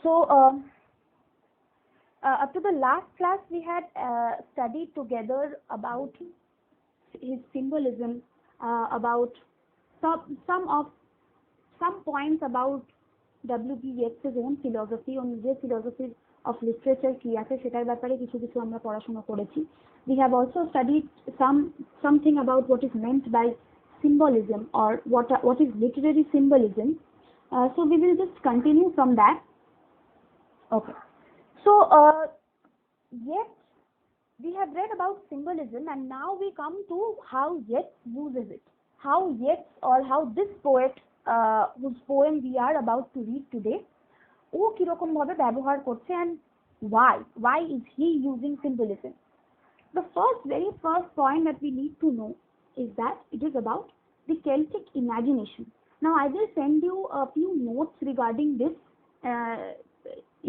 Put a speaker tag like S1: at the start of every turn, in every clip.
S1: So up to the last class we had studied together about his symbolism, about some points about W.B. Yeats's own philosophy, on নিজের philosophy of literature কি আছে সেটার ব্যাপারে কিছু কিছু আমরা পড়াশোনা করেছি. We have also studied something about what is meant by symbolism, or what is literary symbolism. So we will just continue from that. Okay. So Yeats, we have read about symbolism, and now we come to how Yeats uses it. How Yeats, or how this poet whose poem we are about to read today, ও কিরকম ভাবে ব্যবহার করছে, and why is he using symbolism. The very first point that we need to know is that it is about the Celtic imagination. Now I will send you a few notes regarding this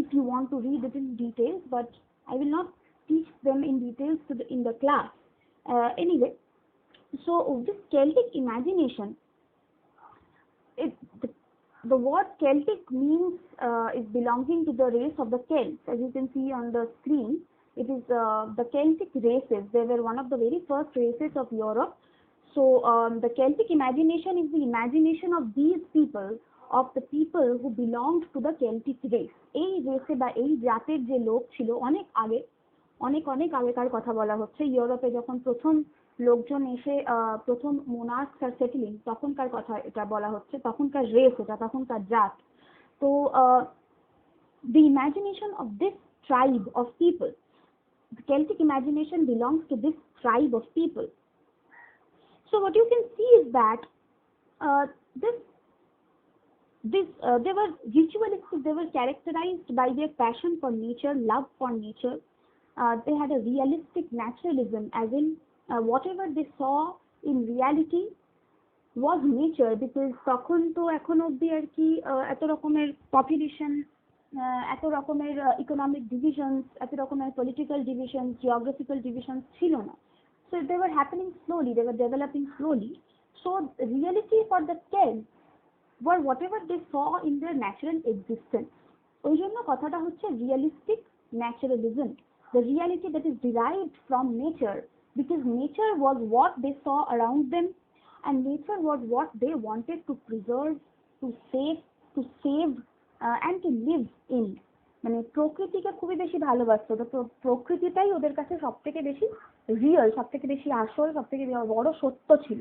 S1: if you want to read it in details, but I will not teach them in details in the class. Anyway, so this Celtic imagination, the word Celtic means is belonging to the race of the Celts. As you can see on the screen, it is the Celtic races. They were one of the very first races of Europe. So the Celtic imagination is the imagination of these people, of the people who belonged to the Celtic race. এই রেসে বা এই জাতের যে লোক ছিল অনেক আগেকার কথা বলা হচ্ছে, ইউরোপে যখন প্রথম লোকজন এসে প্রথম মোনার্কস আর সেটেলিং, তখনকার কথা এটা বলা হচ্ছে, তখনকার রেস এটা, তখনকার জাত. তো the imagination of this tribe of people, the Celtic imagination belongs to this tribe of people. So what you can see is that they were ritualistic, they were characterized by their passion for nature, love for nature. They had a realistic naturalism, as in whatever they saw in reality was nature, because তখন তো এখন অব্দি আর কি এত রকমের population, এত রকমের economic divisions, এত রকমের পলিটিক্যাল ডিভিশনস, জিওগ্রাফিক্যাল ডিভিশনস ছিল না. So they were happening slowly, they were developing slowly. So reality for the Celts were whatever they saw in their natural existence. ওই জন্য কথাটা হচ্ছে realistic naturalism, the reality that is derived from nature, because nature was what they saw around them, and nature was what they wanted to preserve, to save and to live in. মানে প্রকৃতিকে খুবই বেশি ভালোবাসতো, তো প্রকৃতিটাই ওদের কাছে সবথেকে বেশি রিয়েল, সবথেকে বেশি আসল, সবথেকে বড় সত্য ছিল.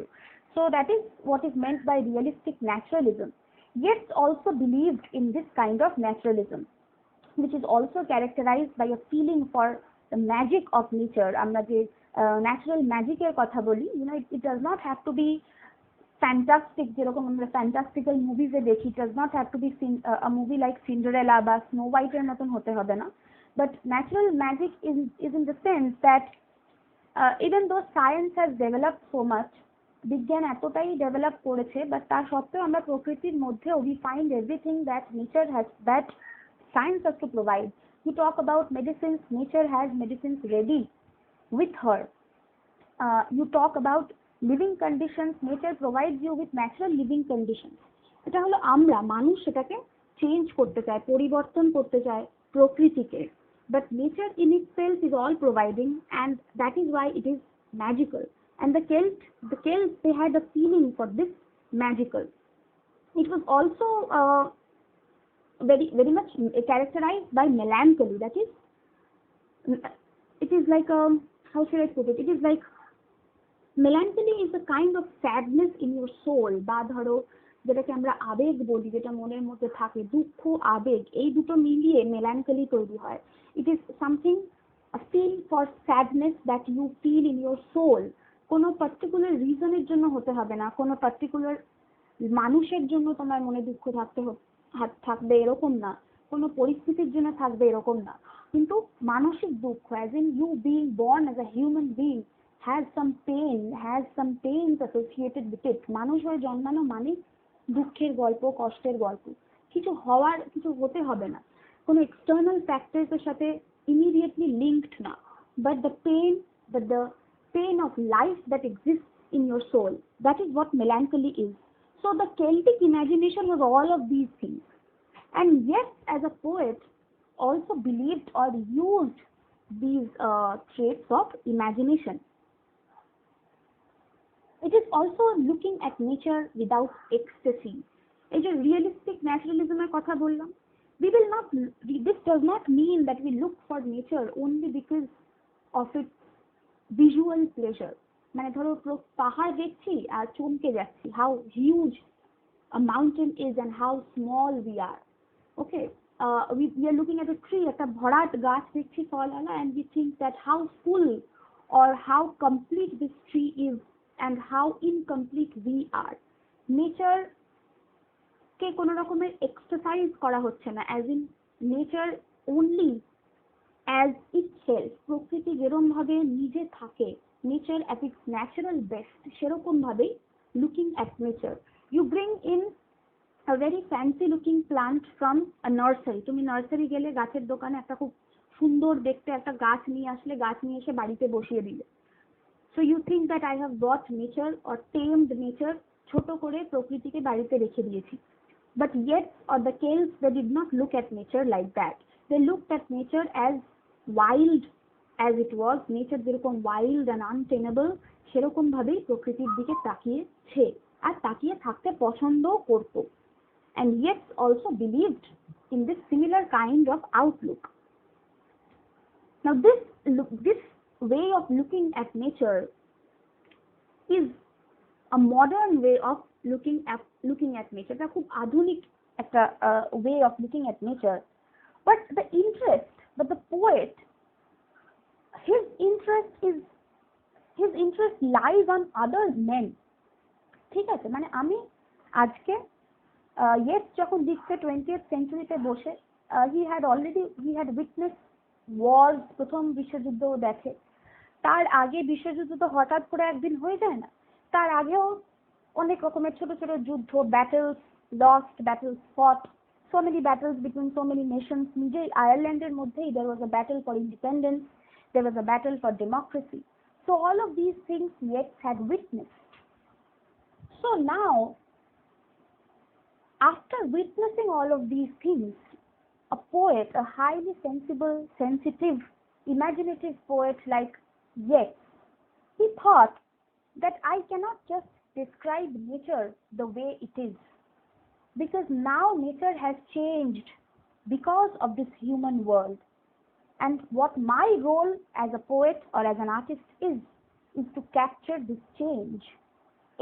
S1: So that is what is meant by realistic naturalism. Yeats also believed in this kind of naturalism, which is also characterized by a feeling for the magic of nature. আমরা যে ন্যাচারাল ম্যাজিকের কথা বলি, it does not have to be fantastic, যেরকম আমরা ফ্যান্টাস্টিক্যাল মুভিজে দেখি. It does not have to be a movie like Cinderella বা Snow White এর মতন হতে হবে না. But natural magic is in the sense that even though science has developed so much, বিজ্ঞান এতটাই ডেভেলপ করেছে, বাট তার সত্ত্বেও আমরা প্রকৃতির মধ্যেও we find everything that nature has, that science has to provide. You talk about medicines, nature has medicines ready with her. You talk about living conditions, nature provides you with natural living conditions. এটা হলো আমরা মানুষ সেটাকে change করতে চায়, পরিবর্তন করতে চায় প্রকৃতিকে, but nature in itself is all providing, and that is why it is magical. And the Celts, they had a feeling for this magical. It was also very much characterized by melancholy. That is, it is like how should I put it? It is like melancholy is a kind of sadness in your soul. বা ধরো যেটাকে আমরা আবেগ বলি, যেটা মনের মধ্যে থাকে, দুঃখ আবেগ, এই দুটো মিলিয়ে melancholy তৈরি হয়. It is something, a feel for sadness that you feel in your soul. কোনো পার্টিকুলার রিজনের জন্য হতে হবে না, কোনো পার্টিকুলার মানুষের জন্য তোমার মনে দুঃখ থাকবে এরকম না, কোনো পরিস্থিতির জন্য থাকবে এরকম না, কিন্তু মানসিক দুঃখ, as in you being born as a human being has some pains associated with it. মানুষ হয়ে জন্মানো মানে দুঃখের গল্প, কষ্টের গল্প. কিছু হতে হবে না, কোনো এক্সটার্নাল ফ্যাক্টরসের সাথে ইমিডিয়েটলি লিঙ্কড না, but the pain of life that exists in your soul, that is what melancholy is. So the Celtic imagination was all of these things. And Yeats, as a poet, also believed or used these traits of imagination. It is also looking at nature without ecstasy. এই যে realistic naturalism এর কথা বললাম, we will not, this does not mean that we look for nature only because of its visual pleasure. মানে ধরো পাহাড় দেখছি আর চমকে যাচ্ছি, how huge a mountain is and how small we are. Okay, we are looking at a tree, একটা ভরাট গাছ দেখছি ফলওয়ালা, and we think that how full or how complete this tree is and how incomplete we are. Nature কে কোনো রকমের exercise করা হচ্ছে না, as in nature only as itself, প্রকৃতি যেরকম ভাবে নিজে থাকে, nature at its natural best, সেরকম ভাবেই looking at nature. You bring in a very fancy looking plant from a nursery. তুমি নার্সারি গেলে গাছের দোকানে একটা খুব সুন্দর দেখতে একটা গাছ নিয়ে আসলে, গাছ নিয়ে এসে বাড়িতে বসিয়ে দিলে, so you think that I have bought nature or tamed nature, ছোট করে প্রকৃতিকে বাড়িতে রেখে দিয়েছি. But Yeats or the Celts, they did not look at nature like that. They looked at nature as wild as it was. Nature যেরকম wild and untamable, সেরকম ভাবেই প্রকৃতির দিকে তাকিয়েছে আর তাকিয়ে থাকতে পছন্দও করতো. And Yeats also believed in this similar kind of outlook. Now this way of looking at nature is a modern way of looking at nature. It's a খুব আধুনিক একটা way of looking at nature. But the poet, his interest lies on other men. ঠিক আছে, মানে আমি আজকে Yeats যখন লিখছে 20th century-তে বসে, he had witnessed wars, প্রথম বিশ্বযুদ্ধ দেখে। তার আগে বিশ্বযুদ্ধ তো হঠাৎ করে একদিন হয়ে যায় না, তার আগেও অনেক রকমের ছোট ছোট যুদ্ধ, battles lost, battles fought, so many battles between so many nations. নিজেই আয়ারল্যান্ডের মধ্যেই there was a battle for independence, there was a battle for democracy. So all of these things Yeats had witnessed. So now, after witnessing all of these things, a poet, a highly sensible, sensitive, imaginative poet like Yeats, he thought that I cannot just describe nature the way it is, because now nature has changed because of this human world, and what my role as a poet or as an artist is to capture this change.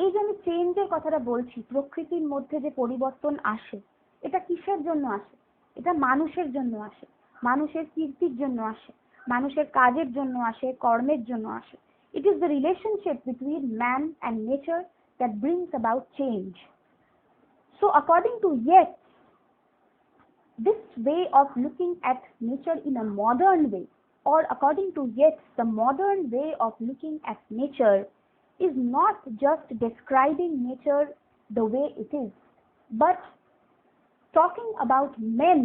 S1: এই যে আমি চেঞ্জের কথাটা বলছি, প্রকৃতির মধ্যে যে পরিবর্তন আসে, এটা কিসের জন্য আসে? এটা মানুষের জন্য আসে, মানুষের কীর্তির জন্য আসে, মানুষের কাজের জন্য আসে, কর্মের জন্য আসে. It is the relationship between man and nature that brings about change. So according to Yeats, this way of looking at nature in a modern way, or according to Yeats, the modern way of looking at nature is not just describing nature the way it is, but talking about men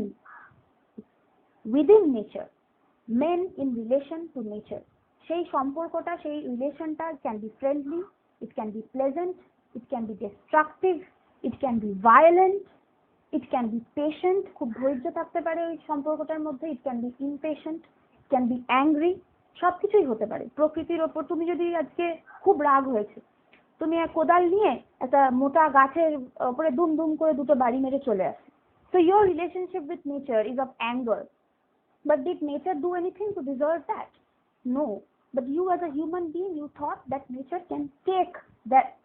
S1: within nature, men in relation to nature. সেই সম্পর্কটা, সেই রিলেশনটা can be friendly, it can be pleasant, it can be destructive, it can be violent, it can be patient, খুব ধৈর্য থাকতে পারে ওই সম্পর্কটার মধ্যে, it can be impatient, it can be angry, সবকিছুই হতে পারে। প্রকৃতির ওপর তুমি যদি আজকে খুব রাগ হয়েছে, তুমি এক কোদাল নিয়ে একটা মোটা গাছের উপরে দুম দুম করে দুটো বাড়ি মেরে চলে আসে, so your relationship with nature is of anger. But did nature do anything to deserve that? No. But you as a human being, you thought that nature can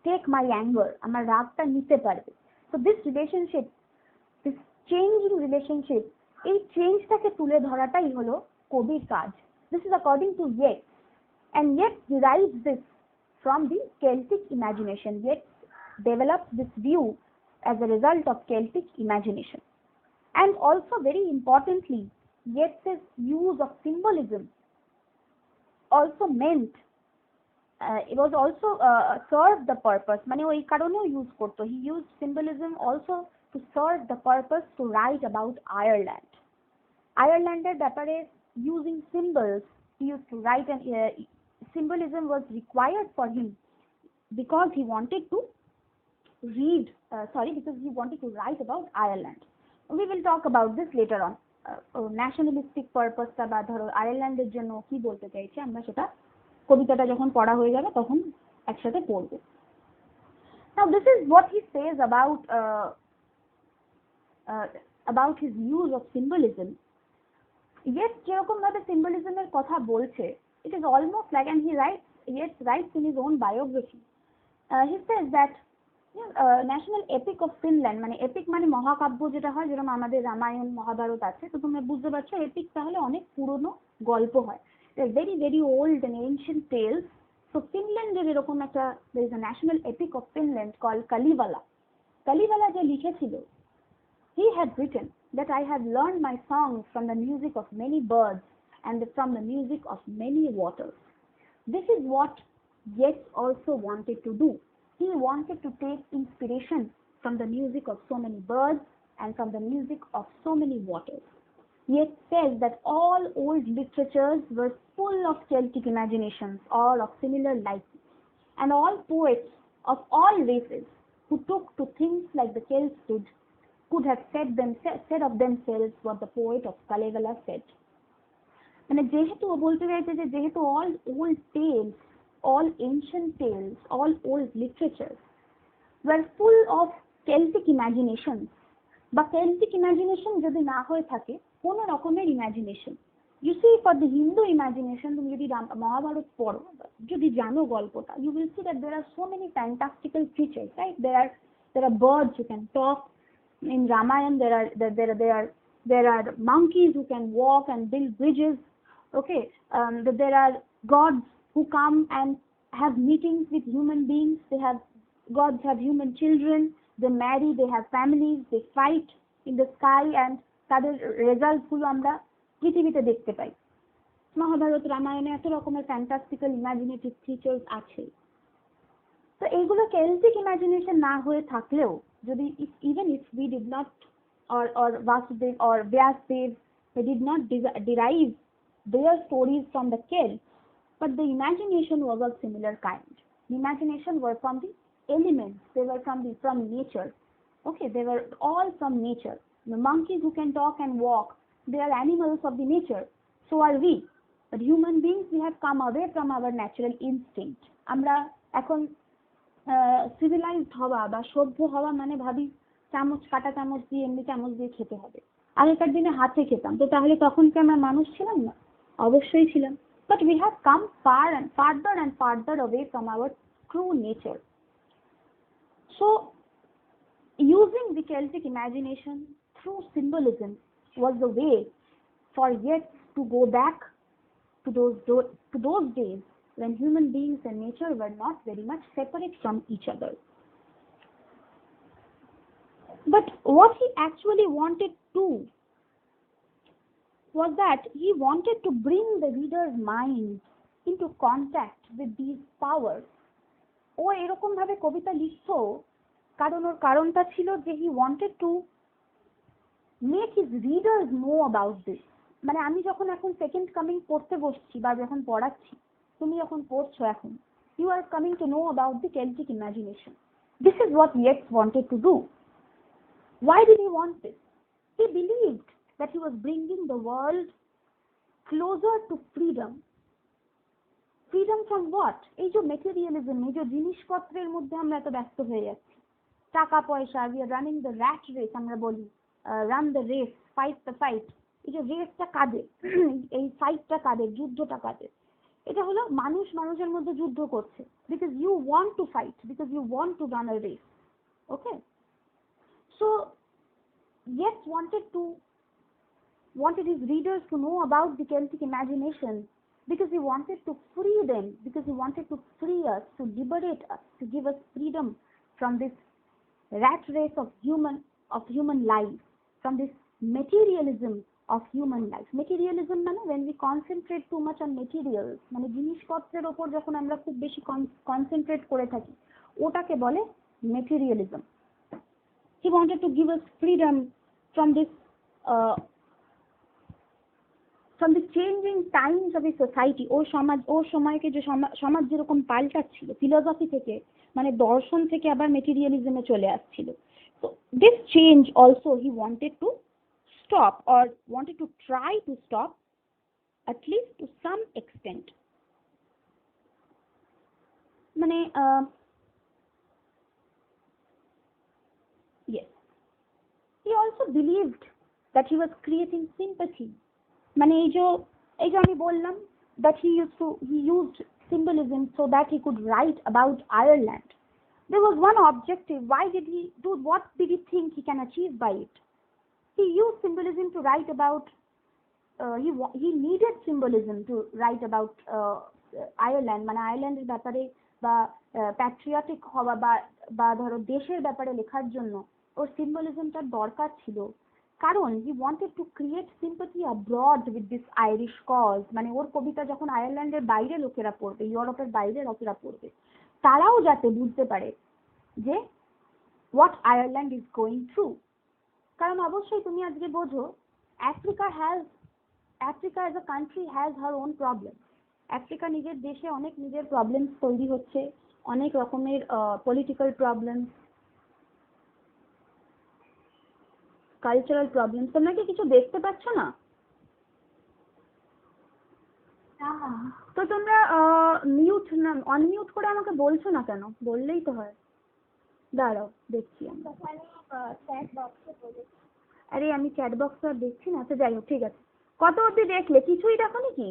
S1: take my anger, আমার রাগটা নিতে পারবে. So this relationship, this changing relationship, এই চেঞ্জটাকে তুলে ধরাটাই হলো কবির কাজ. This is according to Yeats, and Yeats derives this from the Celtic imagination. Yeats developed this view as a result of Celtic imagination. And also very importantly, Yeats' use of symbolism also meant, it was also served the purpose, মানে ওই কারণেও use করতো. He used symbolism also to serve the purpose to write about Ireland. আয়ারল্যান্ডের ব্যাপারে using symbols, he used to write, and symbolism was required for him because he wanted to write about Ireland. We will talk about this later on. Nationalistic পারপাসটা বা ধরো আয়ারল্যান্ডের জন্য কি বলতে চাইছে আমরা সেটা কবিতাটা যখন পড়া হয়ে যাবে তখন একসাথে পড়বো। Now this is what he says about his use of symbolism. Yet যেরকম ভাবে symbolism-এর কথা বলছে, it is almost like, and he writes in his own biography. He says that national epic of Finland, মানে এপিক মানে মহাকাব্য যেটা হয়, যেরকম আমাদের রামায়ণ মহাভারত আছে, তো তোমরা বুঝতে পারছো এপিক তাহলে অনেক পুরনো গল্প হয়, very very old and ancient tales. তো ফিনল্যান্ডের এরকম একটা there is a national epic of Finland called Kalevala. Kalevala যে লিখেছিল, he had written that I have learned my songs from the music of many birds and from the music of many waters. This is what Yeats also wanted to do. He wanted to take inspiration from the music of so many birds and from the music of so many waters. Yeats says that all old literatures were full of Celtic imaginations, all of similar likeness, and all poets of all races who took to things like the Celts did could have said of themselves what the poet of Kalevala said. মানে যেহেতু বলতে চাইছে যে যেহেতু all old tales, all ancient tales, all old literatures were full of Celtic imaginations, বা Celtic imagination যদি না হয়ে থাকে কোন রকমের imagination. You see, for the Hindu imagination, তুমি যদি মহাভারত পড়ো, যদি জানো গল্পটা, you will see that there are so many fantastical creatures, right? There are birds who can talk. In Ramayana, there are monkeys who can walk and build bridges. Okay, there are gods who come and have meetings with human beings. Gods have human children. They marry. They have families. They fight in the sky, and তাদের result গুলো আমরা পৃথিবীতে দেখতে পাই। মহাভারত রামায়ণে এত রকমের ফ্যান্টাস্টিক্যাল imaginative creatures আছে। তো এইগুলো কেল্টিক ইমাজিনেশন না হয়ে থাকলেও, যদি even if we did not, or Vasudev or Vyasdev, they did not derive their stories from the Celts, but the imagination was of similar kind. The imagination were from the elements. They were from nature. Okay, they were all from nature. The monkeys who can talk and walk, they are animals of the nature. So are we. But human beings, we have come away from our natural instinct. আমরা এখন civilised হওয়া বা সভ্য হওয়া মানে ভাবি কাঁটা চামচ দিয়ে, এমনি চামচ দিয়ে খেতে হবে। আগেকার দিনে হাতে খেতাম, তো তাহলে তখন কি আমরা মানুষ ছিলাম না? অবশ্যই ছিলাম। But we have come farther and farther away from our true nature. So using the Celtic imagination through symbolism was the way for Yeats to go back to those days when human beings and nature were not very much separate from each other. But what he actually wanted to was that he wanted to bring the reader's mind into contact with these powers. ও এরকম ভাবে কবিতা লিখতো কারণ ওর কারণটা ছিল যে he wanted to make his readers know about this. মানে আমি যখন এখন সেকেন্ড কামিং পড়তে বসছি বা যখন পড়াচ্ছি, তুমি যখন পড়ছো এখন, you are coming to know about the Celtic imagination. This is what Yeats wanted to do. Why did he want this? He believed that he was bringing the world closer to freedom. Freedom from what? এই যে materialism, এই যে জিনিসপত্রের মধ্যে আমরা এত ব্যস্ত হয়ে যাচ্ছি, টাকা পয়সা, we are running the rat race, আমরা বলি run the race, fight the fight. এই যে রেসটা কাদের, এই ফাইটটা কাদের, যুদ্ধটা কাদের? এটা হলো মানুষ মানুষের মধ্যে যুদ্ধ করছে, because you want to fight, because you want to run a race. Okay, so Yeats wanted his readers to know about the Celtic imagination because he wanted to free them, because he wanted to free us, to liberate us, to give us freedom from this rat race of human life, from this materialism of human life. Materialism মানে when we concentrate too much on materials, মানে জিনিসপত্রের উপর যখন আমরা খুব বেশি concentrate করে থাকি, ওটাকে বলে materialism. He wanted to give us freedom from this from the changing times of a society. ওর সময়কে যে সমাজ যেরকম পাল্টাচ্ছিল, ফিলোসফি থেকে মানে দর্শন থেকে আবার মেটেরিয়ালিজমে চলে আসছিল, So this change also he wanted to stop, or wanted to try to stop, at least to some extent. মানে yes, he also believed that he was creating sympathy. মানে এই যে আমি বললাম that he used symbolism so that he could write about Ireland. There was one objective. Why did he do? What did he think he can achieve by it? He used symbolism to write about. He needed symbolism to write about Ireland. মানে আয়ারল্যান্ডের ব্যাপারে বা patriotic হওয়া বা ধরো দেশের ব্যাপারে লেখার জন্য ওর সিম্বলিজমটার দরকার ছিল। কারণ he wanted to create sympathy abroad with this Irish cause. মানে ওর কবিতা যখন আয়ারল্যান্ডের বাইরে লোকেরা পড়বে, ইউরোপের বাইরে লোকেরা পড়বে, তারাও যাতে বুঝতে পারে যে what Ireland is going through. কারণ অবশ্যই তুমি আজকে বোঝো Africa as a country has her own problem. Africa নিজের দেশে অনেক নিজের প্রবলেমস তৈরি হচ্ছে, অনেক রকমের পলিটিক্যাল প্রবলেমস, কালচারাল প্রবলেমস। তোমরা কি কিছু দেখতে পাচ্ছ না? তো তোমরা মিউট না অনমিউট করে আমাকে বলছো না কেন? বললেই তো হয়। দাঁড়াও দেখছি আমরা। আরে আমি চ্যাট বক্স আর দেখছি না। আচ্ছা যাই হোক, ঠিক আছে। কত অবধি দেখলে? কিছুই দেখোনি কি?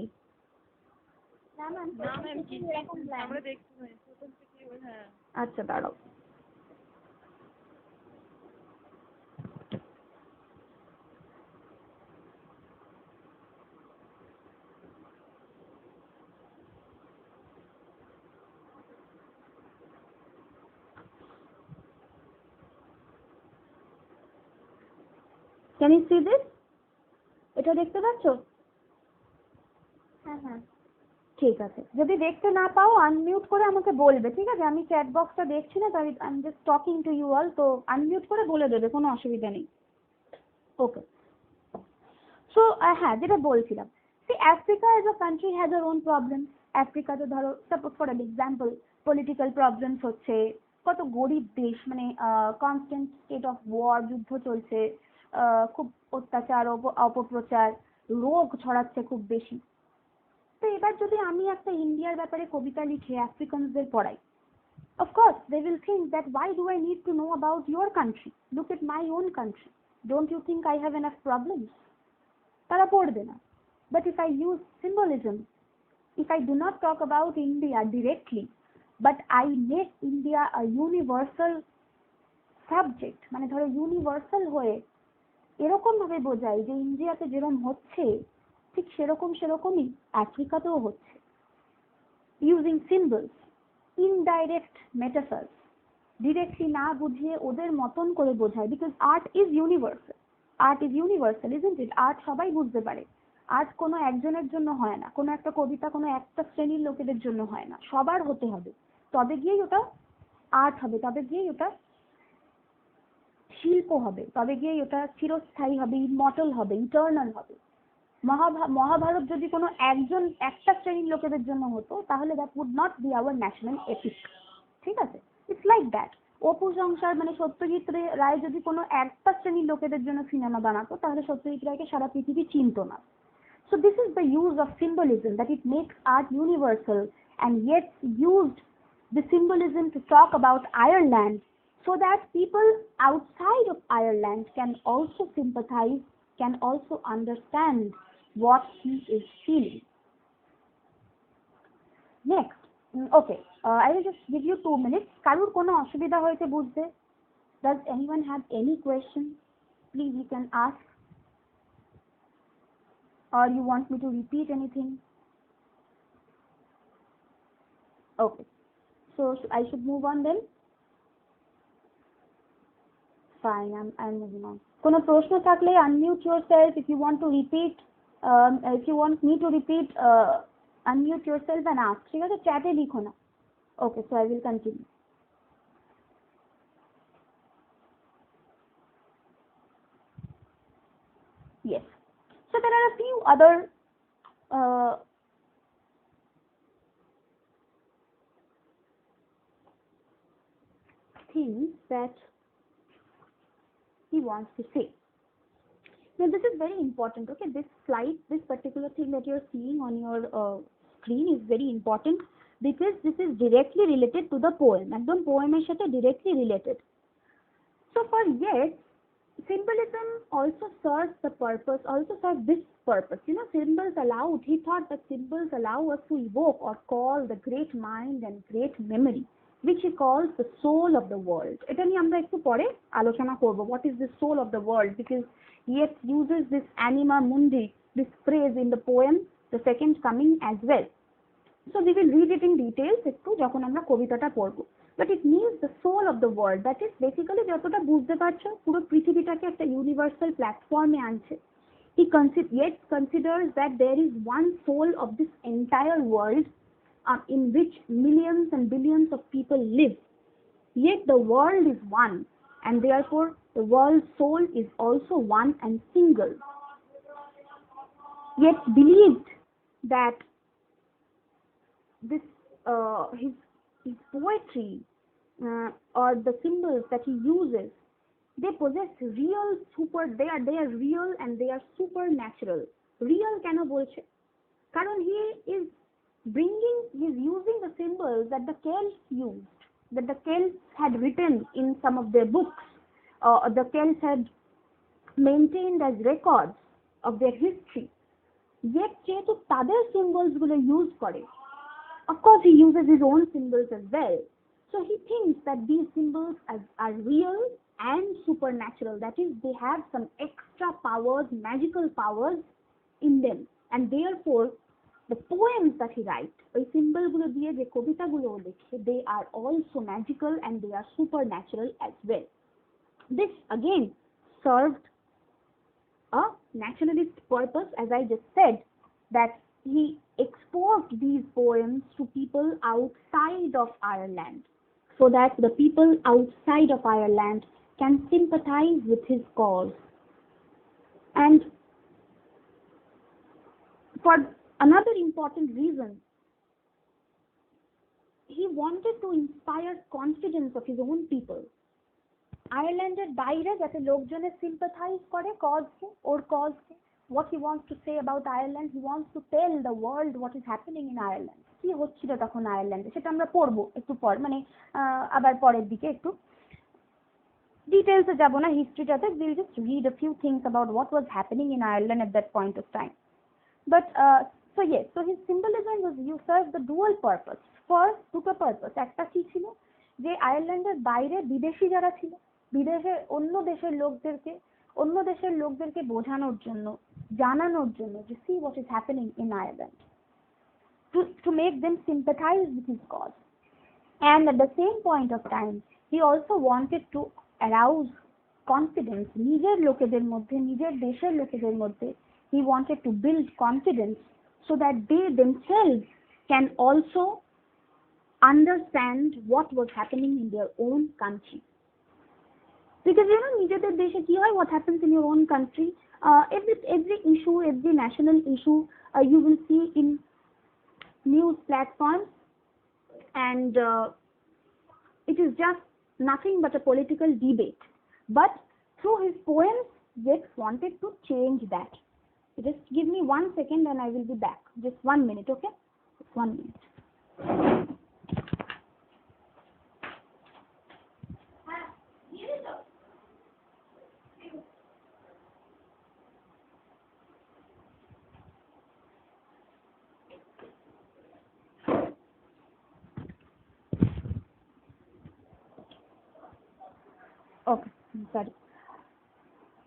S1: আচ্ছা দাঁড়াও। Can you see this? এটা দেখতে পাচ্ছ? হ্যাঁ। ঠিক আছে, যদি দেখতে না পাও আনমিউট করে আমাকে বলবে, ঠিক আছে? আমি চ্যাট বক্সটা দেখছি না, তাই I am just talking to you all, তো আনমিউট করে বলে দেবে, কোনো অসুবিধা নেই। ওকে, সো হ্যাঁ যেটা বলছিলাম, see Africa as a country has her own problems. আফ্রিকাতে ধরো suppose for an example political problems হচ্ছে, কত গরিব দেশ, মানে কনস্ট্যান্ট স্টেট অফ ওয়ার, যুদ্ধ চলছে, খুব অত্যাচার অপপ্রচার, রোগ ছড়াচ্ছে খুব বেশি। তো এবার যদি আমি একটা ইন্ডিয়ার ব্যাপারে কবিতা লিখে আফ্রিকানদের পড়াই, of course they will think that why do I need to know about your country? Look at my own country. Don't you think I have enough problems? তারা পড়বে না। But if I use symbolism, if I do not talk about India directly, but I make India a universal subject, মানে ধরো universal হয়ে এরকম ভাবে বোঝাই যে ইন্ডিয়াতে যেরকম হচ্ছে ঠিক সেরকমই আফ্রিকাতেও হচ্ছে, ইউজিং সিম্বলস, ইনডাইরেক্ট মেটাফার্স, ডিরেক্টলি না বুঝিয়ে ওদের মতন করে বোঝায়। Because art is universal, isn't it? Art সবাই বুঝতে পারে। আর্ট কোনো একজনের জন্য হয় না, কোনো একটা কবিতা কোনো একটা শ্রেণীর লোকেদের জন্য হয় না, সবার হতে হবে, তবে গিয়েই ওটা আর্ট হবে, তবে গিয়েই ওটা শিল্প হবে, তবে গিয়েই ওটা চিরস্থায়ী হবে, ইমর্টাল হবে, ইটার্নাল হবে। মহাভারত যদি কোনো একটা শ্রেণীর লোকেদের জন্য হতো, তাহলে that would not be our national epic, ঠিক আছে? It's like that. অপু সংসার মানে সত্যজিৎ রায় যদি কোনো একটা শ্রেণীর লোকেদের জন্য সিনেমা বানাতো, তাহলে সত্যজিৎ রায়কে সারা পৃথিবী চিনতো না। So this is the use of symbolism, that it makes art universal, and yet used the symbolism to talk about Ireland so that people outside of Ireland can also sympathize, can also understand what he is feeling. Next, okay, I will just give you 2 minutes. কারুর কোনো অসুবিধা হয়েছে বুঝতে? Does anyone have any question? Please you can ask. Or you want me to repeat anything? Okay, so I should move on then? Fine, I'm moving on. কোনো প্রশ্ন থাকলে unmute yourself. If you want to repeat, if you want me to repeat, unmute yourself and ask. ঠিক আছে, চ্যাটে লিখো না। Okay, so I will continue. Yes, so there are a few other things that he wants to say. Now this is very important, okay? This slide, this particular thing that you're seeing on your screen is very important because this is directly related to the poem. একদম poem-এর সাথে directly related. So for Yeats, symbolism also serves the purpose, also serves this purpose. You know, symbols allowed, he thought that symbols allow us to evoke or call the great mind and great memory, which he calls the soul of the world. এটা নিয়ে আমরা একটু পরে আলোচনা করব. What is the soul of the world? Because Yeats uses this anima mundi, this phrase in the poem, the second coming as well. So we will read it in details একটু যখন আমরা কবিতাটা পড়ব. But it means the soul of the world. That is basically যতটা বুঝতে পারছো পুরো পৃথিবীটাকে একটা ইউনিভার্সাল প্ল্যাটফর্মে আনছে. Yeats considers that there is one soul of this entire world in which millions and billions of people live. Yet the world is one, and therefore the world's soul is also one and single. Yeats believed that this his poetry or the symbols that he uses, they possess real they are real and they are supernatural. Real কেন বলছে? কারণ he is using the symbols that the Celts used, that the Celts had written in some of their books, the Celts had maintained as records of their history. Yet যেহেতু তাদের symbols গুলো use করে, of course he uses his own symbols as well. So he thinks that these symbols are real and supernatural. That is, they have some extra powers, magical powers in them, and therefore the poems that he writes, ওই symbol গুলো দিয়ে যে কবিতাগুলো লেখে, they are also magical and they are supernatural as well. This again served a nationalist purpose, as I just said, that he exposed these poems to people outside of Ireland, so that the people outside of Ireland can sympathize with his cause. And for another important reason, he wanted to inspire confidence of his own people. আয়ারল্যান্ডের বাইরে যাতে লোকজনে sympathize করে cause-কে, ওর cause-কে, what he wants to say about Ireland, he wants to tell the world what is happening in Ireland. কি হচ্ছিল তখন আয়ারল্যান্ডে সেটা আমরা পড়বো একটু পর, মানে আবার পরের দিকে একটু ডিটেইলসে যাব না হিস্ট্রিটাতে. we'll just read a few things about what was happening in Ireland at that point of time. But so yes, so his symbolism was served the dual purpose. First, দুটো purpose. একটা কি ছিল যে আয়ারল্যান্ডের বাইরে বিদেশি যারা ছিল, বিদেশে অন্য দেশের লোকদেরকে বোঝানোর জন্য, জানানোর জন্য যে see what is happening in Ireland, to make them sympathize with his cause. And at the same point of time, he also wanted to arouse confidence নিজের লোকেদের মধ্যে, নিজের দেশের লোকেদের মধ্যে. He wanted to build confidence so that they themselves can also understand what was happening in their own country. Because you know, নিজেদের দেশে কি হয়, what happens in your own country, every issue, every national issue you will see in news platforms, and it is just nothing but a political debate. But through his poems, Yeats wanted to change that. Just give me 1 second and I will be back. Just 1 minute, okay? 1 minute. Okay, sorry.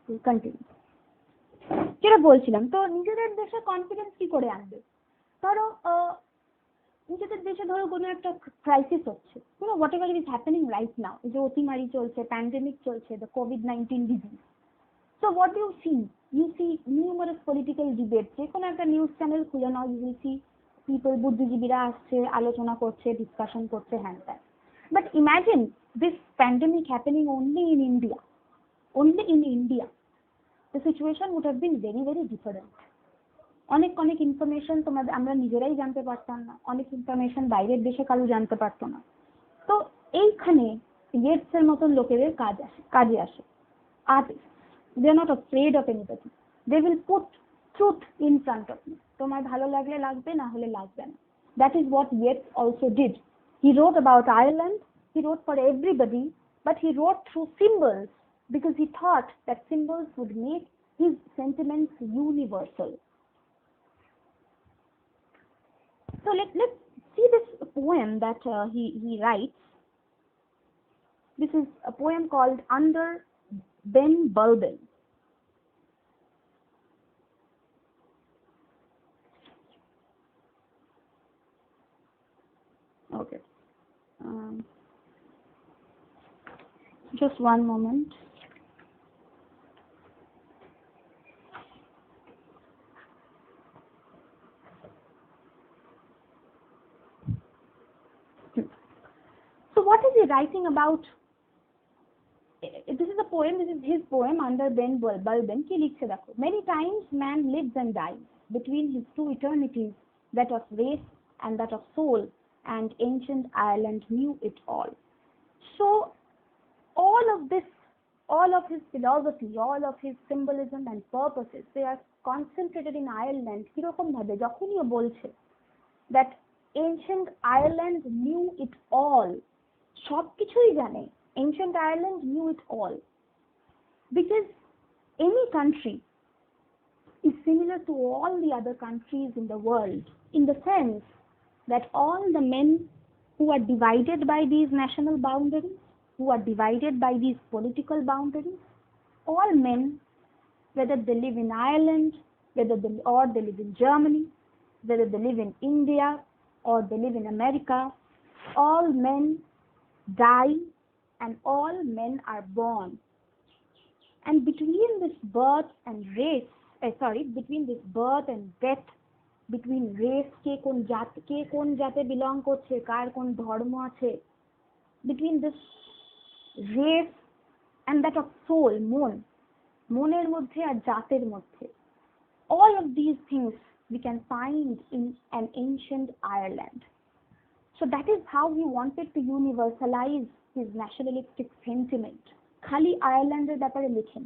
S1: We'll continue. যেটা বলছিলাম, তো নিজেদের দেশে confidence কি করে আনবে? ধরো নিজেদের দেশে ধরো কোনো একটা ক্রাইসিস হচ্ছে, whatever is happening right now, এই যে অতিমারি চলছে, প্যান্ডেমিক চলছে, the COVID-19 disease. So what do you see numerous political debate. যে কোনো একটা নিউজ চ্যানেল খুলে নাও, ইউ উইল সি পিপল, বুদ্ধিজীবীরা আসছে, আলোচনা করছে, ডিসকাশন করছে, হ্যান ত্যান. But imagine this pandemic happening only in India. The situation would have been very, very different. অনেক ইনফরমেশন আমরা নিজেরাই জানতে পারতাম না, অনেক ইনফরমেশন বাইরের দেশে কারো জানতে পারতো না. তো এইখানে ইয়েটসের মতন লোকেদের কাজে আসে. artists. They are not afraid of anybody. They will put truth in front of me. তোমার ভালো লাগলে লাগবে, না হলে লাগবে না. That is what Yeats also did. He wrote about Ireland. He wrote for everybody, but he wrote through symbols because he thought that symbols would make his sentiments universal. So let's see this poem that he writes. This is a poem called Under Ben Bulben. Okay. Just one moment. So what is he writing about? This is a poem. This is his poem, Under Ben Bulben. Ki likhche dekho. Many times man lives and dies between his two eternities, that of race and that of soul, and ancient Ireland knew it all. So all of this, all of his philosophy, all of his symbolism and purposes, they are concentrated in Ireland. কিরকম ভাবে যখনই ও বলছে that ancient Ireland knew it all, সবকিছুই জানে. Ancient Ireland knew it all, because any country is similar to all the other countries in the world, in the sense that all the men who are divided by these national boundaries, who are divided by these political boundaries, all men, whether they live in Ireland, or they live in Germany, whether they live in India or they live in America, all men die and all men are born. And between this birth and between this birth and death, between race, কে কোন জাতে belong করছে, কার কোন ধর্ম আছে, between this race and that of soul, মনের মধ্যে আর জাতের মধ্যে, all of these things we can find in an ancient Ireland. So that is how he wanted to universalize his nationalistic sentiment. খালি আয়ারল্যান্ডের ব্যাপারে লেখেন.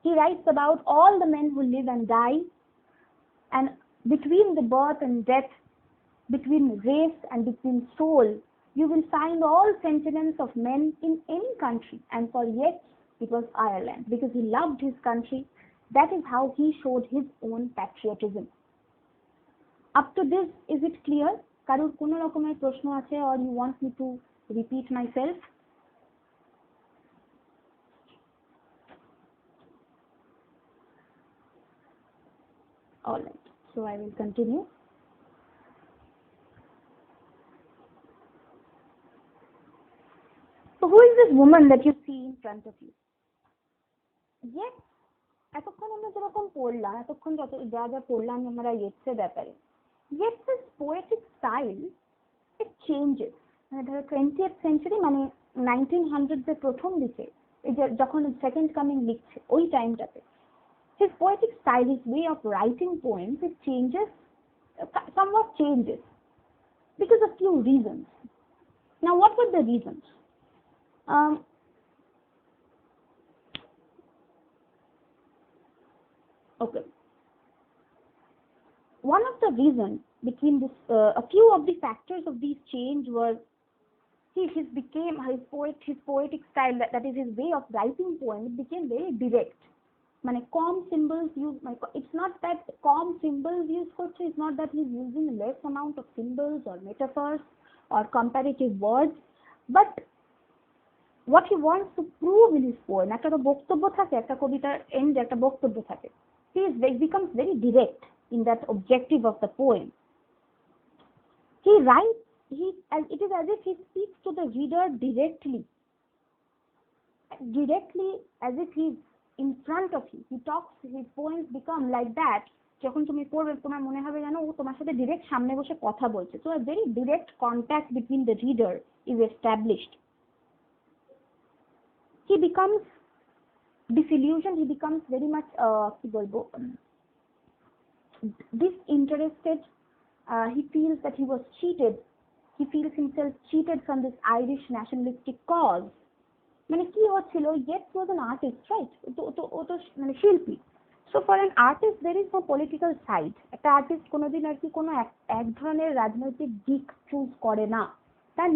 S1: He writes about all the men who live and die, and between the birth and death, between race and between soul, you will find all sentiments of men in any country. And for Yeats, it was Ireland, because he loved his country. That is how he showed his own patriotism. Up to this, is it clear? কারোর কোনো রকমের প্রশ্ন আছে, or you want me to repeat myself? All right, so I will continue. So who is this woman that you see in front of you? Yes, এতক্ষণ আমরা যেরকম পড়লাম, এতক্ষণ যা যা পড়লাম আমরা ইয়েটসের ব্যাপারে, ইয়েটসের পোয়েটিক স্টাইল it changes. মানে ধরো 20th century, মানে 1900s এর প্রথম দিকে, এই যে যখন সেকেন্ড কামিং লিখছে ওই টাইমটাতে, his poetic style, his way of writing poems, it changes, somewhat changes, because of few reasons. Now what were the reasons? Okay, one of the reasons between this, a few of the factors of these change were his poetic style, that is his way of writing poems, became very direct. মানে কম symbols use, it's not that com symbols use করছে, it's not that he's using less amount of symbols or metaphors or comparative words, but what he wants to prove in his poem, একটা তো বক্তব্য থাকে, একটা কবিতার এন্ডে একটা বক্তব্য থাকে, he becomes very direct in that objective of the poem. He writes, it is as if he speaks to the reader directly, as if he's in front of you. He talks, his poems become like that. যখন তুমি পড়বে তোমার মনে হবে যেন ও তোমার সাথে direct সামনে বসে কথা বলছে. So a very direct contact between the reader is established. He becomes disillusioned, he becomes very much কি বলবো, disinterested. He feels that he was cheated. He feels himself cheated from this Irish nationalistic cause. মানে কি হচ্ছিল, Yeats was an artist, right? ও তো মানে শিল্পী। So for an artist there is no political side. একটা artist কোনোদিন আর কি কোনো এক ধরনের রাজনৈতিক দিক চুজ করে না। তার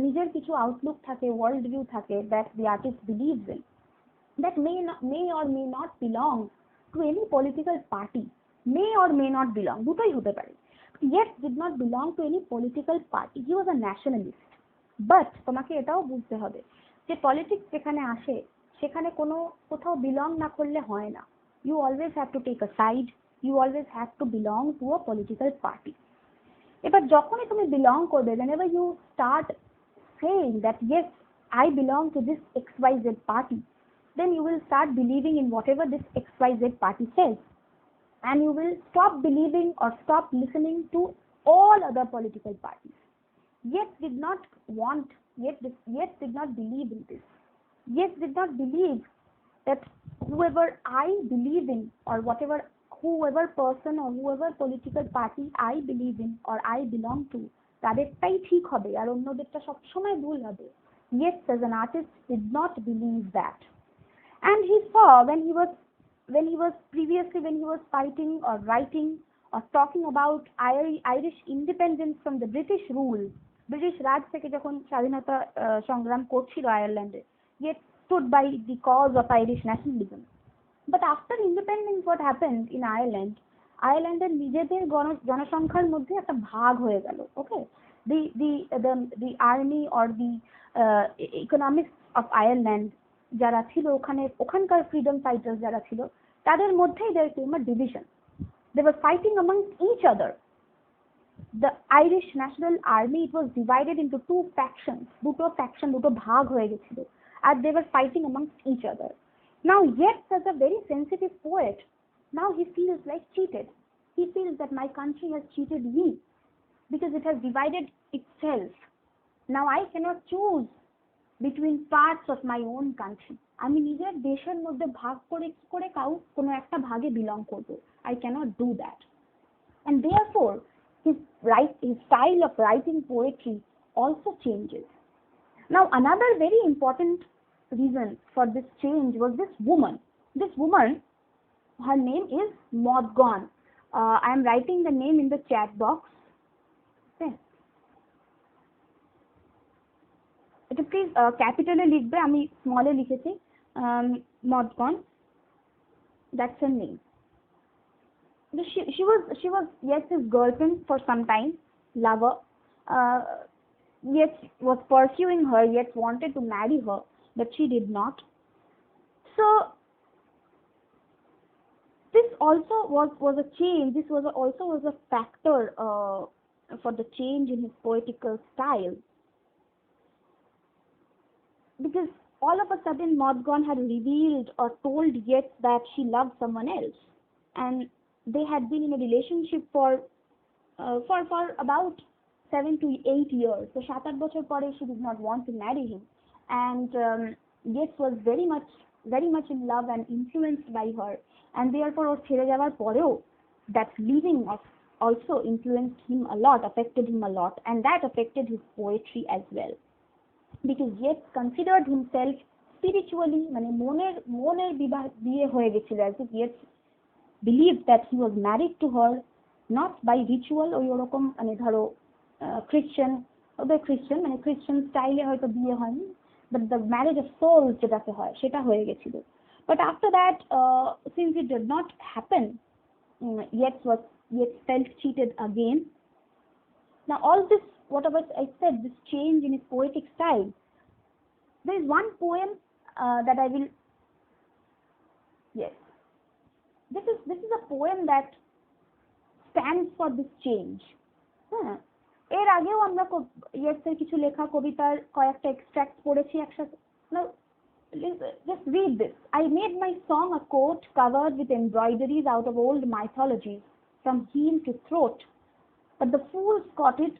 S1: নিজের কিছু আউটলুক থাকে, ওয়ার্ল্ড ভিউ থাকে, that the artist believes in, that may or may not belong to any political party, may or may not belong, দুটোই হতে পারে। Yeats did not belong to any political party, he was a nationalist. But তোমাকে এটাও বুঝতে হবে যে politics যেখানে আসে সেখানে কোথাও বিলং না করলে হয় না। You always have to take a side, you always have to belong to a political party. এবার যখনই তুমি বিলং করবে, whenever you start saying that yes, I belong to this XYZ party, then you will start believing in whatever this XYZ party says, and you will stop believing or stop listening to all other political parties. Yeats did not believe in this. Yeats did not believe that whoever I believe in, or whoever person or whoever political party I believe in or I belong to, তাদেরটাই ঠিক হবে আর অন্যদেরটা সবসময় ভুল হবে। Yeats as an artist did not believe that. And he saw when he was fighting or writing or talking about Irish independence from the British rule, British Raj থেকে যখন স্বাধীনতা সংগ্রাম করছিল আয়ারল্যান্ডে, Yeats stood by the cause of Irish nationalism. But after independence, what happened in Ireland? আয়ারল্যান্ডের নিজেদের জনসংখ্যার মধ্যে একটা ভাগ হয়ে গেল। ওকে, the army or the economics of Ireland যারা ছিল ওখানকার ফ্রিডম ফাইটার্স যারা ছিল তাদের মধ্যেই there came a division. They were fighting amongst each other. The Irish National Army, it was divided into two factions, দুটো ভাগ হয়ে গেছিল, and they were fighting amongst each other. Now Yeats, as a very sensitive poet, now he feels like cheated. He feels that my country has cheated me because it has divided itself. Now I cannot choose between parts of my own country. আমি নিজের দেশের মধ্যে ভাগ করে কোনো একটা ভাগে belong করব। I cannot do that. And therefore his style of writing poetry also changes. Now another very important reason for this change was this woman. Her name is Maud Gonne. I am writing the name in the chat box. Okay. এটা please ক্যাপিটালে লিখবে, আমি স্মলে লিখেছি। Maud Gonne, that's her name. She was Yeats' girlfriend for some time, lover. Yeats was pursuing her. Yeats wanted to marry her, but she did not. So this also was a change. This also was a factor for the change in his poetical style, because all of a sudden Maud Gonne had revealed or told Yeats that she loved someone else, and they had been in a relationship for about 7 to 8 years. So 7-8 বছর পরে she did not want to marry him, and Yeats was very much in love and influenced by her, and therefore ওর ছেড়ে যাওয়ার পরেও that leaving also influenced him a lot, affected him a lot, and that affected his poetry as well, because Yeats considered himself spiritually, মানে মনের বিয়ে হয়ে গেছিল, as if Yeats believed that he was married to her not by ritual, ওই ওরকম মানে ধরো Christian মানে খ্রিশ্চান স্টাইলে হয়তো বিয়ে হয়নি, but the marriage of souls যেটাকে হয় সেটা হয়ে গেছিল। But after that, since it did not happen, Yeats felt cheated again. Now all this, whatever I said, this change in his poetic style, there is one poem that I will, yes, this is a poem that stands for this change. এর আগেও আমরা ইয়েটসের কিছু লেখা কবিতার কয়েকটা extract পড়েছি একসাথে। Now just read this. I made my song a coat covered with embroideries out of old mythologies from heel to throat, but the fools caught it,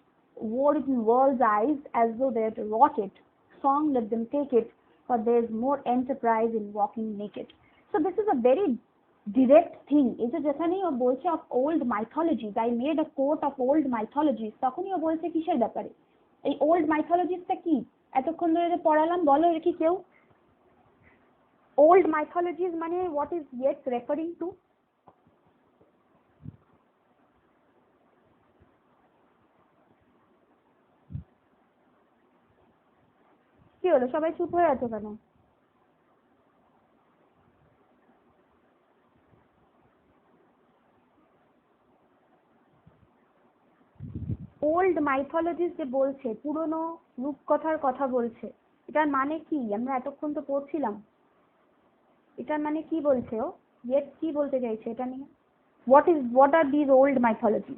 S1: wore it in world's eyes as though they had wrought it. Song, let them take it, for there's more enterprise in walking naked. So this is a very direct thing. এই যে যেখানেই ও বলছে of old mythologies, I made a coat of old mythologies, তখনই ও বলছে কিসের ব্যাপারে? এই old mythologies টা কি? এতক্ষণ ধরে যে পড়ালাম, বলো এর কি কেউ? ওল্ড মাইথোলজিস মানে what is yet referring two? কি হলো, সবাই চুপ হয়ে আছো কেন? ওল্ড মাইথোলজিস যে বলছে, পুরনো রূপকথার কথা বলছে, এটার মানে কি? আমরা এতক্ষণ তো পড়ছিলাম, এটার মানে কি বলছে ও? ইয়েট কি বলতে চাইছে এটা নিয়ে? what are these old mythologies?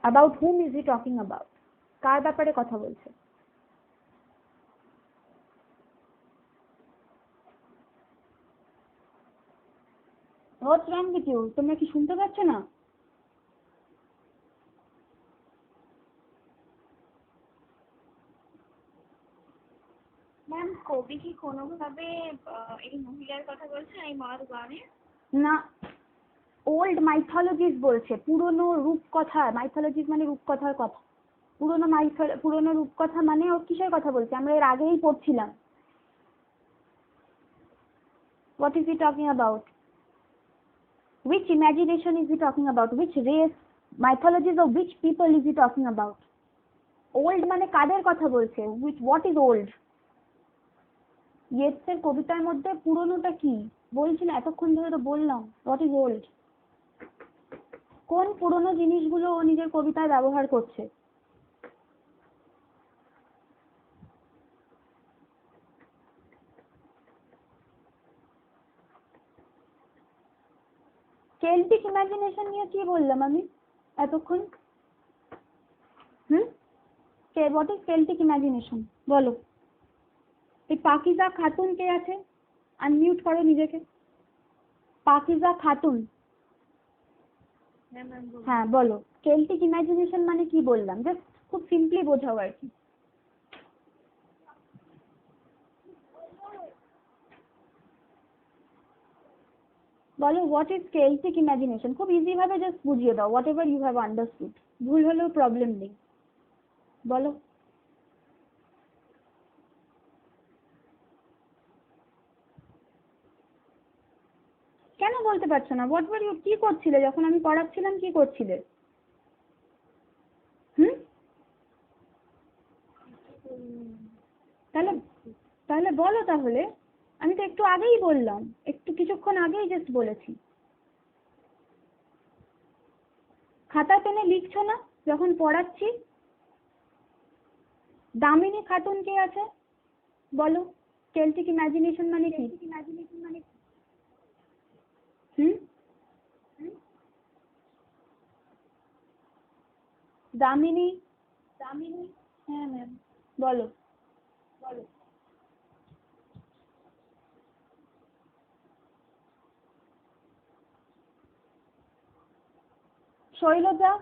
S1: About whom is he talking about? কার ব্যাপারে কথা বলছে? What's wrong with you? তোমরা কি শুনতে পাচ্ছ না?
S2: ম্যাম, কবি কি কোনোভাবে এই মহিলার কথা বলছেন এই মহাদেবানে?
S1: না, ওল্ড মাইথোলজিস বলছে, পুরনো রূপকথা। মাইথোলজিস মানে রূপকথার কথা। পুরনো রূপকথা মানে ও কিসের কথা বলছে? আমরা এর আগেই পড়ছিলাম। What is he talking about? Which imagination is he talking about? Which race, mythologies of which people is he talking about? Old মানে কাদের কথা বলছে? What is old? ইয়েটসের কবিতার মধ্যে পুরনোটা কি বলছি না, এতক্ষণ ধরে তো বললাম। What is old? কোন পুরনো জিনিসগুলো ও নিজের কবিতায় ব্যবহার করছে? কেল্টিক ইমাজিনেশন নিয়ে কি বললাম আমি এতক্ষণ? হোয়াট ইজ কেল্টিক ইমাজিনেশন বলো। এই পাকিজা খাতুন কে আছে? আনমিউট করো নিজেকে। পাকিজা খাতুন, হ্যাঁ বলো। কেল্টিক ইমাজিনেশন মানে কি বললাম, জাস্ট খুব সিম্পলি বোঝাও আর কি। বলো হোয়াট ইজ কেল্টিক ইমাজিনেশন, খুব ইজি ভাবে জাস্ট বুঝিয়ে দাও, whatever you have understood. ভুল হলেও প্রবলেম নেই, বলো। কেন বলতে পারছো না? হোয়াট ওয়ার ইউ, কি করছিলে যখন আমি পড়াচ্ছিলাম? কি করছিলে? হুম, তাহলে তাহলে বলো তাহলে। আমি তো একটু আগেই বললাম, একটু কিছুক্ষণ আগেই জাস্ট বলেছি। খাতা পেনে লিখছো না যখন পড়াচ্ছি? দামিনী খাতুন কে আছে বলো। কেল্টিক ইমাজিনেশন মানে কি? হুম, দামিনী। হ্যাঁ ম্যাম, বলো। শৈলজা।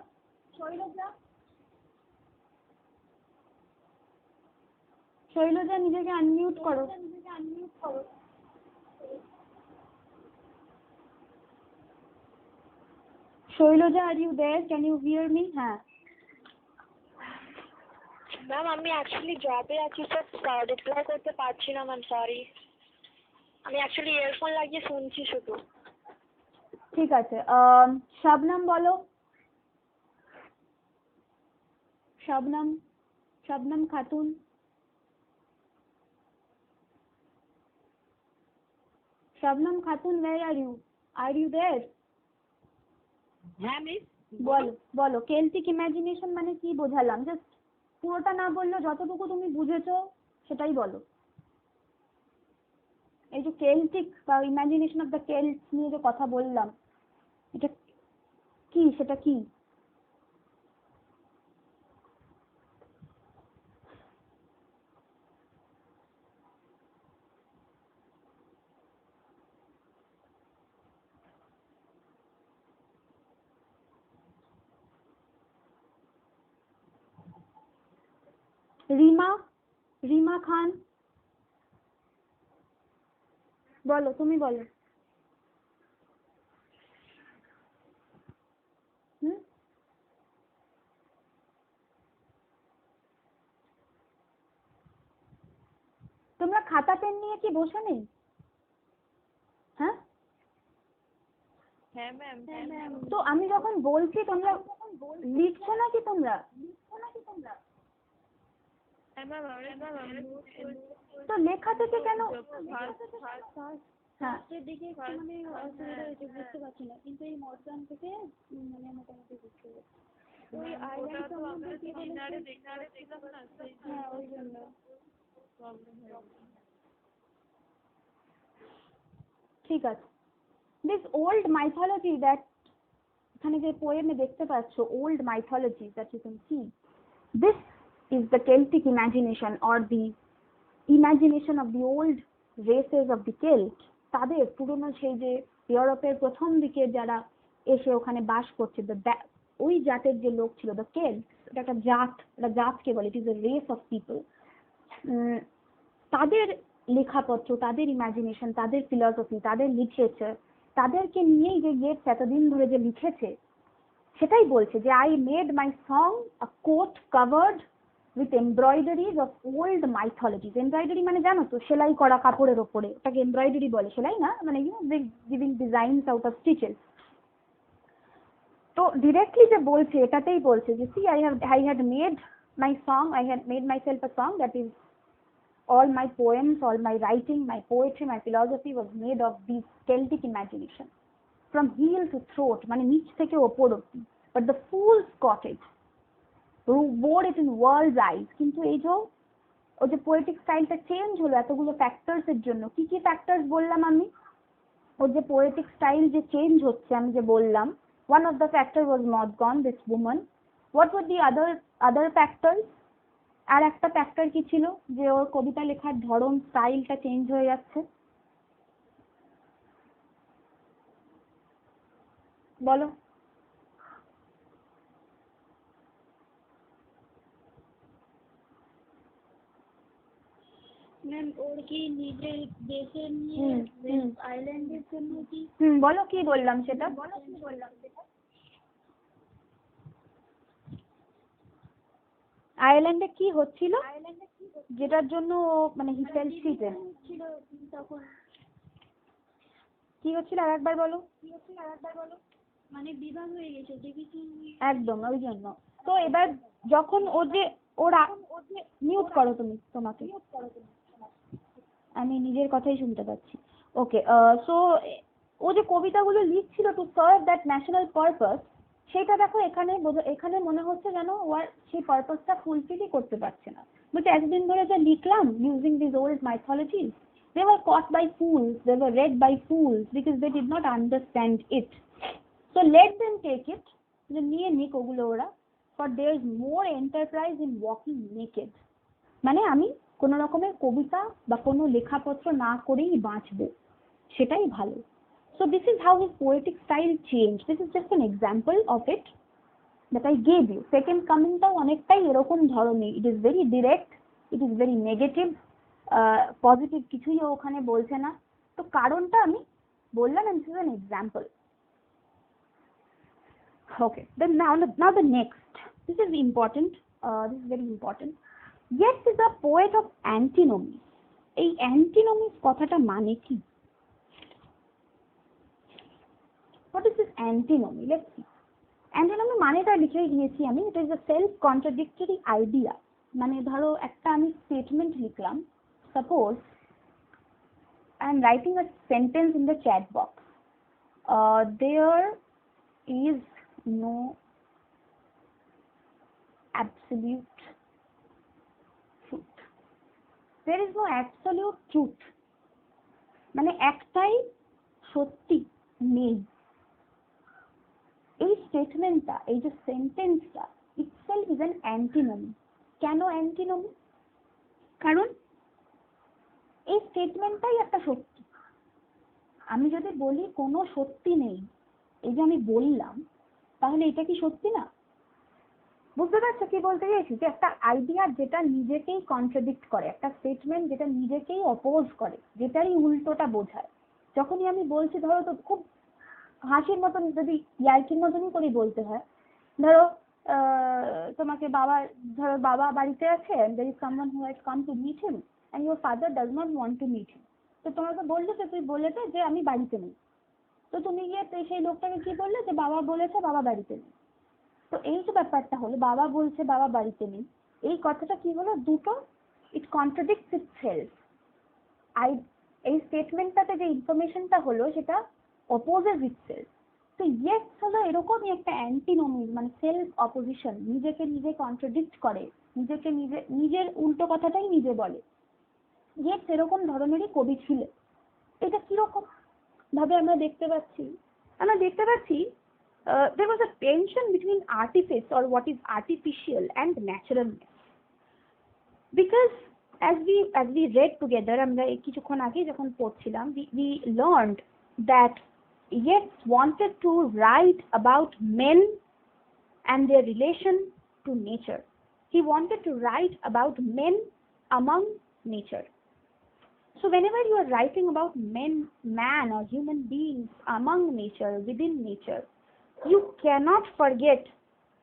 S1: শৈলজা নিজেকে আনমিউট করো। Shailaja, are you there? Can you hear me? হ্যাঁ।
S2: ম্যাম, আমি অ্যাকচুয়ালি জবে আছি, স্যার রিপ্লাই করতে পারছি না ম্যাম, সরি। আমি অ্যাকচুয়ালি ইয়ারফোন লাগিয়ে শুনছি শুধু।
S1: ঠিক আছে, শবনম বলো। Shabnam, Shabnam Khatun. Shabnam Khatun, where are you? Are you there?
S2: হ্যাঁ মিস,
S1: বলো বলো, কেল্টিক ইমাজিনেশন মানে কি বোঝালাম? জাস্ট পুরোটা না বললেও যতটুকু তুমি বুঝেছো সেটাই বলো। এই যে কেল্টিক বা ইমাজিনেশন অফ দ্য কেল্টস নিয়ে যে কথা বললাম, এটা কি, সেটা কি? রিমা, রিমা খান বলো, তুমি বলো। হুম, তোমরা খাতা পেন নিয়ে কি বসে নেই? হ্যাঁ
S2: হ্যাঁ ম্যাম।
S1: তো আমি যখন বলছি তোমরা লিখছো নাকি তোমরা? তো লেখা থেকে কেন? হ্যাঁ
S3: দিকে মানে অসুবিধা হয়েছে, বুঝতে পারছি না, কিন্তু এই মধ্যখান থেকে মানে মোটামুটি বুঝতে পারছি। ওই আইল্যান্ড সম্বন্ধে কি বলেছে? হ্যাঁ ওই জন্য
S1: ঠিক আছে। দিস ওল্ড মাইথোলজি দ্যাট এখানে যে পোয়েমে দেখতে পাচ্ছ, old mythology that you can see, this is the Celtic imagination or the imagination of the old races of the Celt. তাদের পুরনো সেই যে ইউরোপের প্রথম দিকে যারা এসে ওখানে বাস করছে, ওই জাতের যে লোক ছিল, দ্য কেল্ট, এটা একটা জাত, এটা জাতকে বলে, it is a race of people. তাদের লেখাপত্র, তাদের ইমাজিনেশন, তাদের ফিলসফি, তাদের লিটারেচার, তাদেরকে নিয়েই যে গেটস এতদিন ধরে যে লিখেছে, সেটাই বলছে যে I made my song a coat covered with embroideries of old mythologies. Embroidery মানে জানো তো, সেলাই করা কাপড়ের ওপরে, ওটাকে এমব্রয়ডারি বলে, সেলাই না মানে giving designs out of stitches. তো ডিরেক্টলি যে বলছে, এটাতেই বলছে যে C I had made my song, I had made myself a song that is all my poems, all my writing, my poetry, my philosophy was made of these Celtic imagination from heel to throat, মানে নিচ থেকে ওপর অবধি। But the fools caught it, who wore it in world's eyes। কিন্তু এই যে ও যে poetic স্টাইলটা চেঞ্জ হলো এতগুলো ফ্যাক্টরস এর জন্য। কি কি ফ্যাক্টরস বললাম আমি? ও যে পোয়েটিক স্টাইল যে চেঞ্জ হচ্ছে আমি যে বললাম, one of the factor was Modgon, this woman. What were the other factors? আর একটা ফ্যাক্টর কি ছিল? যে ওর কবিতা লেখার ধরন, স্টাইলটা চেঞ্জ হয়ে যাচ্ছে। বলো।
S3: ম্যাম ওর কি নিজের দেশের নিয়ে আইল্যান্ডের জন্য কি?
S1: বলো কি বললাম সেটা। আয়ারল্যান্ডে কি হচ্ছিল যেটার জন্য মানে হি ফেল্ট চিটেড
S3: ছিল তখন,
S1: কি হচ্ছিল আরেকবার বলো।
S3: মানে বিভাগ হয়ে গেছে দেখেছি
S1: একদম ওই জন্য। তো এবার যখন ও যে ওরা মিউট করো তুমি, তোমাকে আমি নিজের কথাই শুনতে পাচ্ছি। ওকে, সো ও যে কবিতাগুলো লিখছিল to serve that national purpose, সেটা দেখো এখানে মনে হচ্ছে যেন ও আর সেই পারপাসটা ফুলফিলই করতে পারছে না। বলছে এতদিন ধরে যা লিখলাম using this old mythologies, they were caught by fools, they were read by fools because they did not understand it. So let them take it, যে নিয়ে নিক ওগুলো ওরা, for there is more enterprise in walking naked। মানে আমি কোন রকমের কবিতা বা কোনো লেখাপত্র না করেই বাঁচবো, সেটাই ভালো। So this is how his poetic style changed. This is just an example of it that I gave you. Second coming টাও অনেকটাই এরকম ধরনের, it is very direct, it is very negative, positive কিছুই ওখানে বলছে না। তো কারণটা আমি বললাম, and this is an example. Okay, then now the next, this is important, this is very important. Yeats is a poet of antinomies. এই antinomies কথাটা মানে কি? What is this antinomy? Let's see. Antinomy মানেটা লিখে দিয়েছি আমি, it is a self contradictory idea। মানে ধরো একটা আমি স্টেটমেন্ট লিখলাম, suppose I am writing a sentence in the chat box, there is no absolute truth, there is no absolute truth, মানে একটাই সত্যি নেই। এই স্টেটমেন্টটা, এই যে সেন্টেন্সটা itself is an antinomy। কেন antinomy? কারণ এই স্টেটমেন্টটাই একটা সত্যি। আমি যদি বলি কোনো সত্যি নেই, এই যে আমি বললাম, তাহলে এটা কি সত্যি না? বুঝতে পারছো কি বলতে চাইছি? যে একটা আইডিয়া যেটা নিজেকেই কন্ট্রাডিক্ট করে, একটা স্টেটমেন্ট যেটা নিজেকেই অপোজ করে, যেটারই উল্টোটা বোঝায়। যখনই আমি বলছি, ধরো তো খুব হাসির মতন, যদি ইয়ার্কির মতনই করে বলতে হয়, ধরো তোমাকে ধরো বাবা বাড়িতে আছে, there is someone who has come to meet him, and your father does not want to meet you. তো তোমাকে বললো যে তুই বলে দে যে আমি বাড়িতে নেই। তো তুমি গিয়ে সেই লোকটাকে কি বললে যে বাবা বলেছে বাবা বাড়িতে নেই। তো এই যে ব্যাপারটা হলো, বাবা বলছে বাবা বাড়িতে নেই, এই কথাটা কি হলো, দুটো ইট কন্ট্রাডিক্টস ইটসেলফ। এই স্টেটমেন্টটাতে যে ইনফরমেশনটা হলো সেটা অপোজেস ইটসেলফ। তো ইয়েস হলো এরকমই একটা অ্যান্টিনোমিজ, মানে সেলফ অপোজিশন, নিজেকে নিজে কন্ট্রাডিক্ট করে, নিজেকে নিজের উল্টো কথাটাই নিজে বলে। ইয়েস এরকম ধরনেরই কবি ছিলেন। এটা কিরকম ভাবে আমরা দেখতে পাচ্ছি? There was a tension between artifice or what is artificial and naturalness. Because as we read together, আমরা কিছুক্ষণ আগে যখন পড়ছিলাম, we learned that Yeats wanted to write about men and their relation to nature. He wanted to write about men among nature. So whenever you are writing about man or human beings among nature, within nature, you cannot forget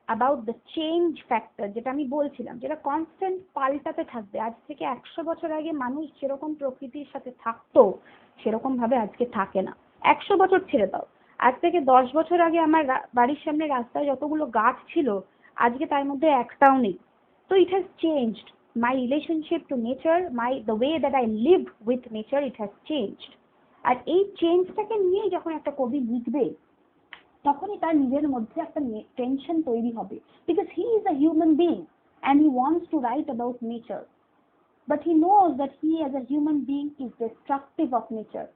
S1: about the change factor, যেটা আমি বলছিলাম, যেটা constant পাল্টাতে থাকবে। আজ থেকে 100 বছর আগে মানুষ যেরকম প্রকৃতির সাথে থাকতো সেরকম ভাবে আজকে থাকে না। 100 বছর ছেড়ে দাও, আজ থেকে 10 বছর আগে আমার বাড়ির সামনে রাস্তায় যতগুলো গাছ ছিল আজকে তার মধ্যে একটাও নেই। তো it has changed. My relationship to nature, the way that I live with nature, it has changed. আর এই চেঞ্জটাকে নিয়ে যখন একটা কবি লিখবে তখনই তার নিজের মধ্যে একটা টেনশন তৈরি হবে, because he is a human being and he wants to write about nature, but he knows that he as a human being is destructive of nature.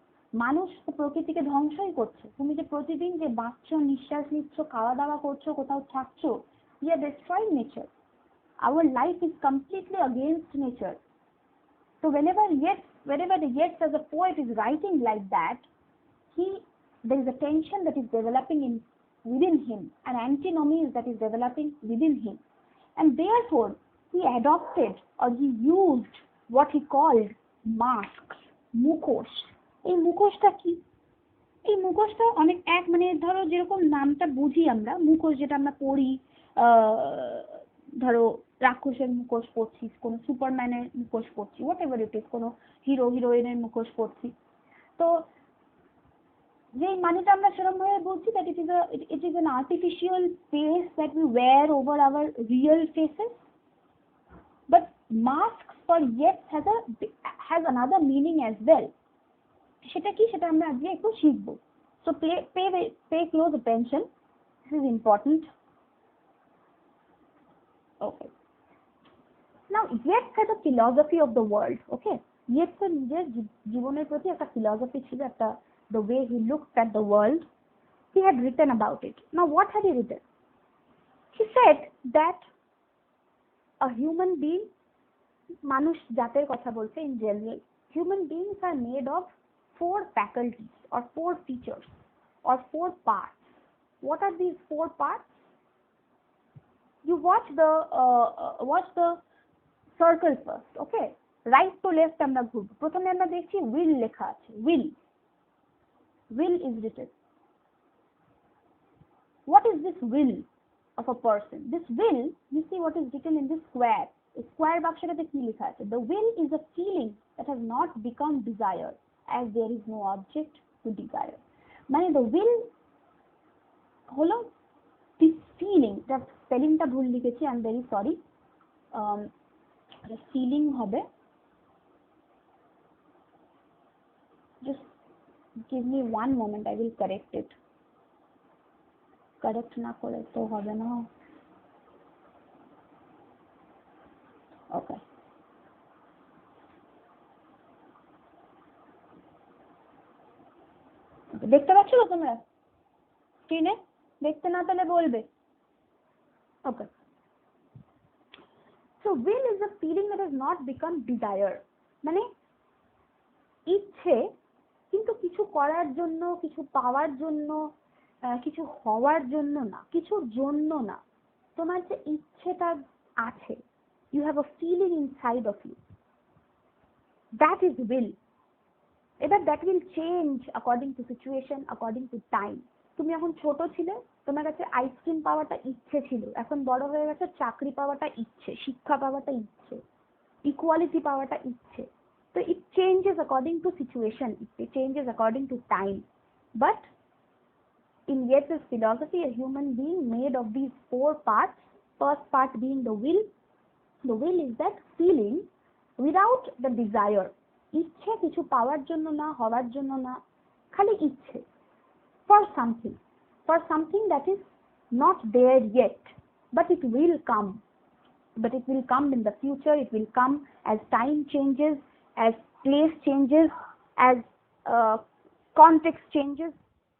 S1: মানুষ প্রকৃতিকে ধ্বংসই করছে। তুমি যে প্রতিদিন যে বাঁচছো, নিঃশ্বাস নিচ্ছ, খাওয়া দাওয়া করছো, কোথাও থাকছো, you are destroying nature. Our life is completely against nature. So whenever Yeats as a poet is writing like that, there is a tension that is developing within him, an antinomies that is developing within him, and therefore he adopted or he used what he called masks, মুখোশ। এই মুখোশটা কি? এই মুখোশটা অনেক মানে ধরো যেরকম নামটা বুঝি আমরা, মুখোশ যেটা আমরা পড়ি, ধরো রাক্ষসের মুখোশ পড়ছি, কোনো সুপারম্যানের মুখোশ পড়ছি, হোয়াট এভার ইট ইজ, কোনো হিরো হিরোইনের মুখোশ পড়ছি। তো যেই মানেটা আমরা সেরকম ভাবে বলছি that it is an artificial face that we wear over our real faces, but masks for Yeats has another meaning as well. সেটা কি, সেটা আমরা আজকে একটু শিখবো। So pay close attention, this is important. Okay, now Yeats had a philosophy of the world. Okay, Yeats এর নিজের জীবনের প্রতি একটা philosophy ছিল, একটা the way he looked at the world. He had written about it. Now what had he written? He said that a human being, মানুষ জাতের কথা বলছে in general, human beings are made of 4 faculties or 4 features or 4 parts. What are these 4 parts? You watch the circle first. Okay, right to left আমরা ঘুরবো। প্রথমে আমরা দেখছি will লেখা আছে, will is written. What is this will of a person? This will, you see what is written in this square. Square বাক্সটাতে কি লেখা আছে? The will is a feeling that has not become desire, as there is no object to desire. মানে the will হলো this feeling, that স্পেলিংটা ভুল লিখেছি, I am very sorry. feeling হবে, just give me one moment, I will correct it. Correct না করে তো হবে না। Okay, দেখতে পাচ্ছ তো তোমরা স্ক্রিনে? দেখতে না পেলে বলবে। Okay, so will is a feeling that has not become desire. মানে ইচ্ছে, কিন্তু কিছু করার জন্য, কিছু পাওয়ার জন্য, কিছু হওয়ার জন্য না, কিছুর জন্য না, তোমার যে ইচ্ছেটা আছে, you have a feeling inside of you, that is will. এবার that will change according to situation, according to time. তুমি এখন ছোট ছিলে, তোমার কাছে আইসক্রিম পাওয়াটা ইচ্ছে ছিল, এখন বড় হয়ে গেছে চাকরি পাওয়াটা ইচ্ছে, শিক্ষা পাওয়াটা ইচ্ছে, ইকুয়ালিটি পাওয়াটা ইচ্ছে। So it changes according to situation, it changes according to time. But in Yeats's philosophy, a human being made of these four parts. First part being the will. The will is that feeling without the desire. ইচ্ছে কিছু পাওয়ার জন্য না, হওয়ার জন্য না, খালি ইচ্ছে for something that is not there yet, but it will come. But it will come in the future. It will come as time changes, as place changes, as context changes,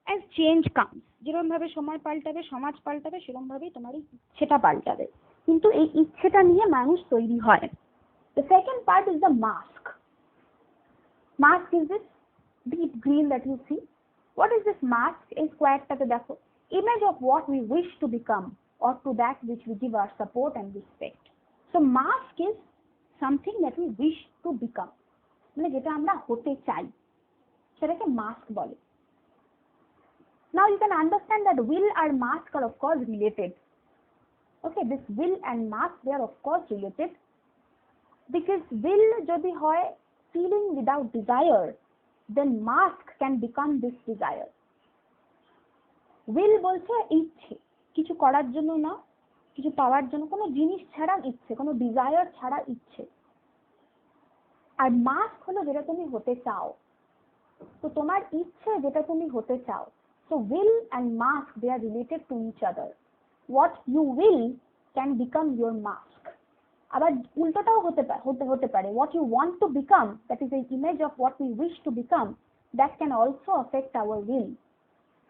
S1: as change comes. যেরকম ভাবে সময় পাল্টাবে, সমাজ পাল্টাবে, সেরকম ভাবেই তোমার এই ইচ্ছেটা পাল্টাবে। কিন্তু এই ইচ্ছেটা নিয়ে মানুষ তৈরি হয়। The second part is the mask. Mask is this deep green that you see. What is this mask? এই স্কোয়ারটাতে দেখো, image of what we wish to become or to that which we give our support and respect. So mask is something that we wish to become. মানে যেটা আমরা হতে চাই সেটাকে mask বলে। Now you can understand that will and mask are of course related. Okay, this will and mask, they are of course related, because will যদি হয় feeling without desire, then mask can become this desire. will বলছে ইচ্ছে, কিছু করার জন্য না, কিছু পাওয়ার জন্য, কোনো জিনিস ছাড়া ইচ্ছে, কোনো ডিজায়ার ছাড়া ইচ্ছে। আর মাস্ক হলো যেটা তুমি হতে চাও। তো তোমার ইচ্ছে যেটা তুমি হতে চাও। So will and mask, they are related to each other. What you will can become your mask. আবার উল্টোটাও হতে পারে। What you want to become, that is an image of what we wish to become, that can also affect our will.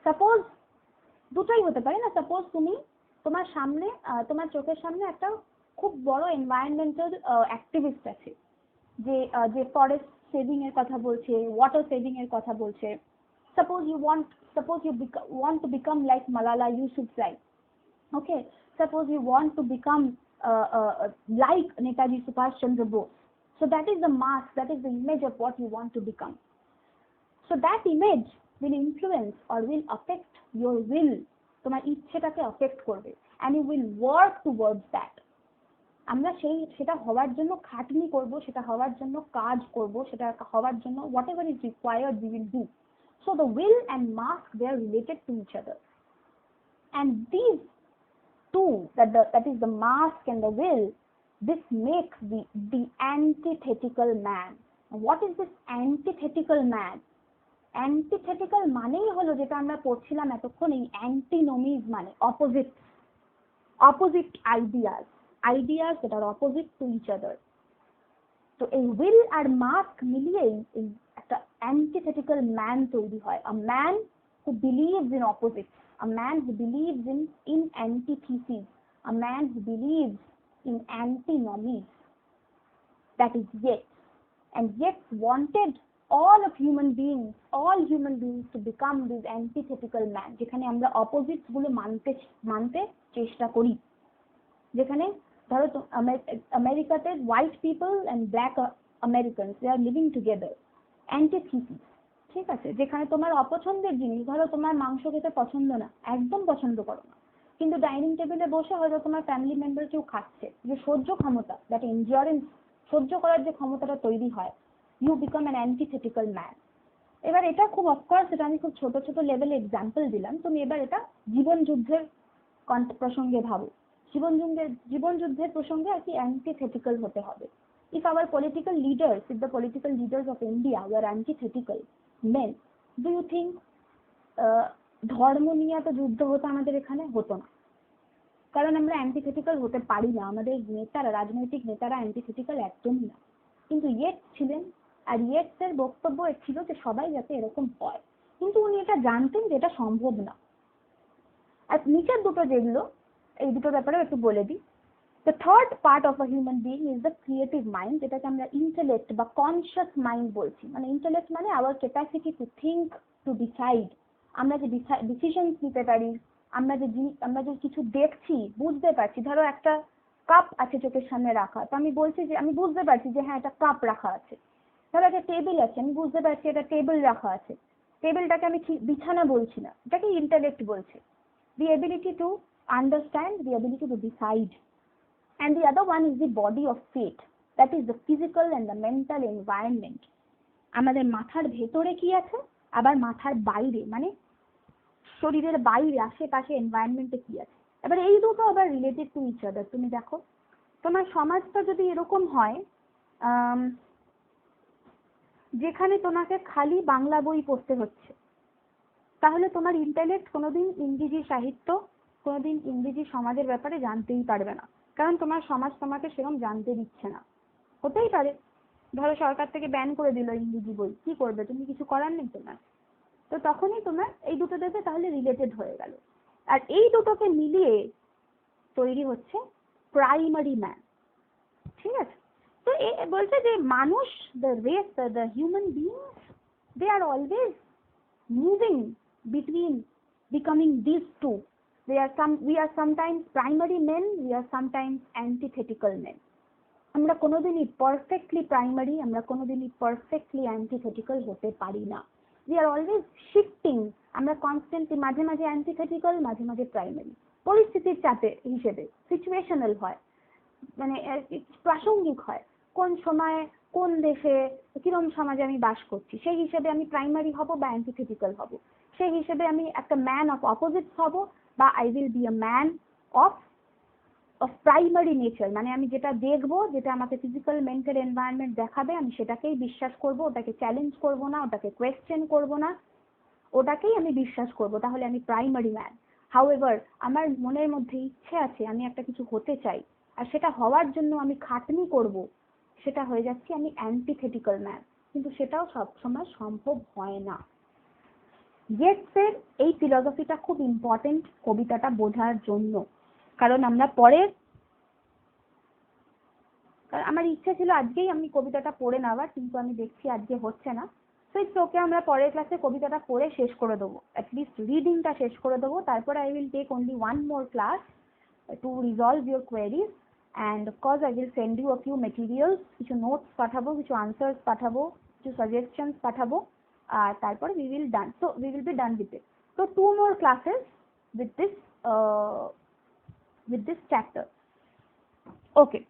S1: Suppose দুটোই হতে পারে না। Suppose তুমি তোমার সামনে তোমার চোখের সামনে একটা খুব বড় এনভায়রনমেন্টাল অ্যাক্টিভিস্ট আছে, যে ফরেস্ট সেভিং এর কথা বলছে, ওয়াটার সেভিং এর কথা বলছে। Suppose you want to become like Malala Yousafzai. Okay, suppose you want to become like Netaji Subhash Chandra Bose. So that is the mask, that is the image of what you want to become. So that image will influence or will affect your will. তোমার ইচ্ছেটাকে affect করবে, and you will work towards that. আমরা সেটা হওয়ার জন্য খাটনি করব, সেটা হওয়ার জন্য কাজ করব, সেটা হওয়ার জন্য whatever is required we will do. So the will and mask, they are related to each other, and these two, that is the mask and the will, this makes the antithetical man. What is this antithetical man? Antithetical মানেই হলো যেটা আমরা পড়ছিলাম এতক্ষণ, এই antinomies মানে opposite ideas that are opposite to each other. তো এই will আর mask মিলিয়েই এই একটা antithetical man তৈরি হয়, a man who believes in opposites, a man who believes in antitheses, a man who believes in antinomies. That is Yeats. And Yeats wanted all human beings to become this antithetical man, যেখানে আমরা opposites গুলো মানতে চেষ্টা করি। যেখানে ধরো আমেরিকাতে white people and black Americans, they are living together, antithesis, ঠিক আছে? যেখানে তোমার অপছন্দের জিনিস, ধরো তোমার মাংস খেতে পছন্দ না, একদম পছন্দ করো না, কিন্তু ডাইনিং টেবিলে বসে হয়তো তোমার ফ্যামিলি মেম্বার কেউ খাচ্ছে, যে সহ্য ক্ষমতা, দ্যাট এনডিউরেন্স, সহ্য করার যে ক্ষমতাটা তৈরি হয়, you become an antithetical man. এবার এটা খুব অফকোর্স, এটা আমি খুব ছোট ছোট লেভেলে এক্সাম্পল দিলাম। তুমি এবার এটা জীবন যুদ্ধের প্রসঙ্গে ভাবো। জীবন যুদ্ধের প্রসঙ্গে আর কি অ্যান্টিথেটিক্যাল হতে হবে। If the political leaders of India were antithetical men, do you think ধর্ম নিয়ে তো যুদ্ধ হতো আমাদের এখানে? হতো না, কারণ আমরা অ্যান্টিথেটিক্যাল হতে পারি না। আমাদের নেতারা, রাজনৈতিক নেতারা অ্যান্টিথেটিক্যাল একদমই না। কিন্তু ইয়েটস ছিলেন, আর ইয়েটসের বক্তব্য ছিল যে সবাই যাতে এরকম হয়, কিন্তু উনি এটা জানতেন যে এটা সম্ভব না। আর নিচের দুটো যেগুলো, এই দুটো ব্যাপারেও একটু বলে দিই। The third part of a human being is the creative mind, যেটাকে আমরা ইন্টেলেক্ট বা কনসিয়াস মাইন্ড বলছি। মানে ইন্টেলেক্ট মানে our capacity to think, to decide, আমরা যে ডিসিশনস নিতে পারি, আমরা যে কিছু দেখছি, বুঝতে পারছি। ধরো একটা কাপ আছে চোখের সামনে রাখা, তো আমি বলছি যে আমি বুঝতে পারছি যে হ্যাঁ এটা কাপ রাখা আছে। ধরো একটা টেবিল আছে, আমি বুঝতে পারছি এটা টেবিল রাখা আছে। টেবিলটাকে আমি বিছানা বলছি না, এটাকে ইন্টেলেক্ট বলছে। The ability to understand, the ability to decide. And the other one is the body of faith, that is the physical and the mental environment. আমাদের মাথার ভেতরে কি আছে, আবার মাথার বাইরে মানে শরীরের বাইরে আশেপাশে এনভায়রনমেন্টে কি আছে। এবার এই দুটো আবার রিলেটেড টু ইচ আদার। তুমি দেখো তোমার সমাজটা যদি এরকম হয় যেখানে তোমাকে খালি বাংলা বই পড়তে হচ্ছে, তাহলে তোমার ইন্টেলেক্ট কোনোদিন ইংরেজি সাহিত্য, কোনোদিন ইংরেজি সমাজের ব্যাপারে জানতেই পারবে না, কারণ তোমার সমাজ তোমাকে সেরকম জানতে দিচ্ছে না। হতেই পারে ধরো সরকার থেকে ব্যান করে দিল ইংরেজি বই, কি করবে তুমি? কিছু করার নেই তোমার। তো তখনই তোমার এই দুটো দেবে, তাহলে রিলেটেড হয়ে গেল। আর এই দুটোকে মিলিয়ে তৈরি হচ্ছে প্রাইমারি ম্যান। ঠিক আছে? তো বলছে যে মানুষ, the race, the human beings, they are always moving between becoming this two. we are sometimes primary men, we are sometimes antithetical men. আমরা কোনোদিনই পারফেক্টলি প্রাইমারি, আমরা কোনোদিনই পারফেক্টলি অ্যান্টিথেটিক্যাল হতে পারি না। we are always shifting, আমরা কনস্ট্যান্টলি মাঝে মাঝে অ্যান্টিথেটিক্যাল, মাঝে মাঝে প্রাইমারি। পরিস্থিতির চাপে হিসেবে সিচুয়েশনাল হয়, মানে প্রাসঙ্গিক হয়, কোন সময় কোন দেশে কিরম সমাজে আমি বাস করছি, সেই হিসেবে আমি প্রাইমারি হব বা অ্যান্টিথেটিক্যাল হব, সেই হিসেবে আমি একটা ম্যান অফ অপোজিটস হব, বা I will be a man of primary nature. মানে আমি যেটা দেখবো, যেটা আমাকে ফিজিক্যাল মেন্টাল এনভায়রনমেন্ট দেখাবে, আমি সেটাকেই বিশ্বাস করব, ওটাকে চ্যালেঞ্জ করব না, ওটাকে কোয়েশ্চেন করব না, ওটাকেই আমি বিশ্বাস করব, তাহলে আমি প্রাইমারি ম্যান। হাউএভার আমার মনের মধ্যে ইচ্ছে আছে, আমি একটা কিছু হতে চাই, আর সেটা হওয়ার জন্য আমি খাটনি করব, সেটা হয়ে যাচ্ছে আমি অ্যান্টিথেটিক্যাল ম্যান। কিন্তু সেটাও সবসময় সম্ভব হয় না। ইয়েটসের এই ফিলসফিটা খুব ইম্পর্টেন্ট কবিতাটা বোঝার জন্য, কারণ আমরা পরে, আমার ইচ্ছা ছিল আজকেই আমি কবিতাটা পড়ে নেওয়ার, কিন্তু আমি দেখছি আজকে হচ্ছে না। তো ইটস ওকে, আমরা পরের ক্লাসে কবিতাটা পড়ে শেষ করে দেবো, অ্যাটলিস্ট রিডিংটা শেষ করে দেবো। তারপরে I will take only one more class to resolve your queries, and of course I will send you a few materials, কিছু নোটস পাঠাবো, কিছু আনসার্স পাঠাবো, কিছু সাজেশনস পাঠাবো, আর তারপরে we will be done with it. So 2 more classes with this chapter. Okay.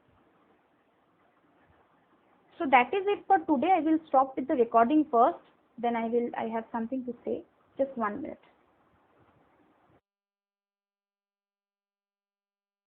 S1: So that is it for today. I will stop with the recording first, then I have something to say. Just 1 minute.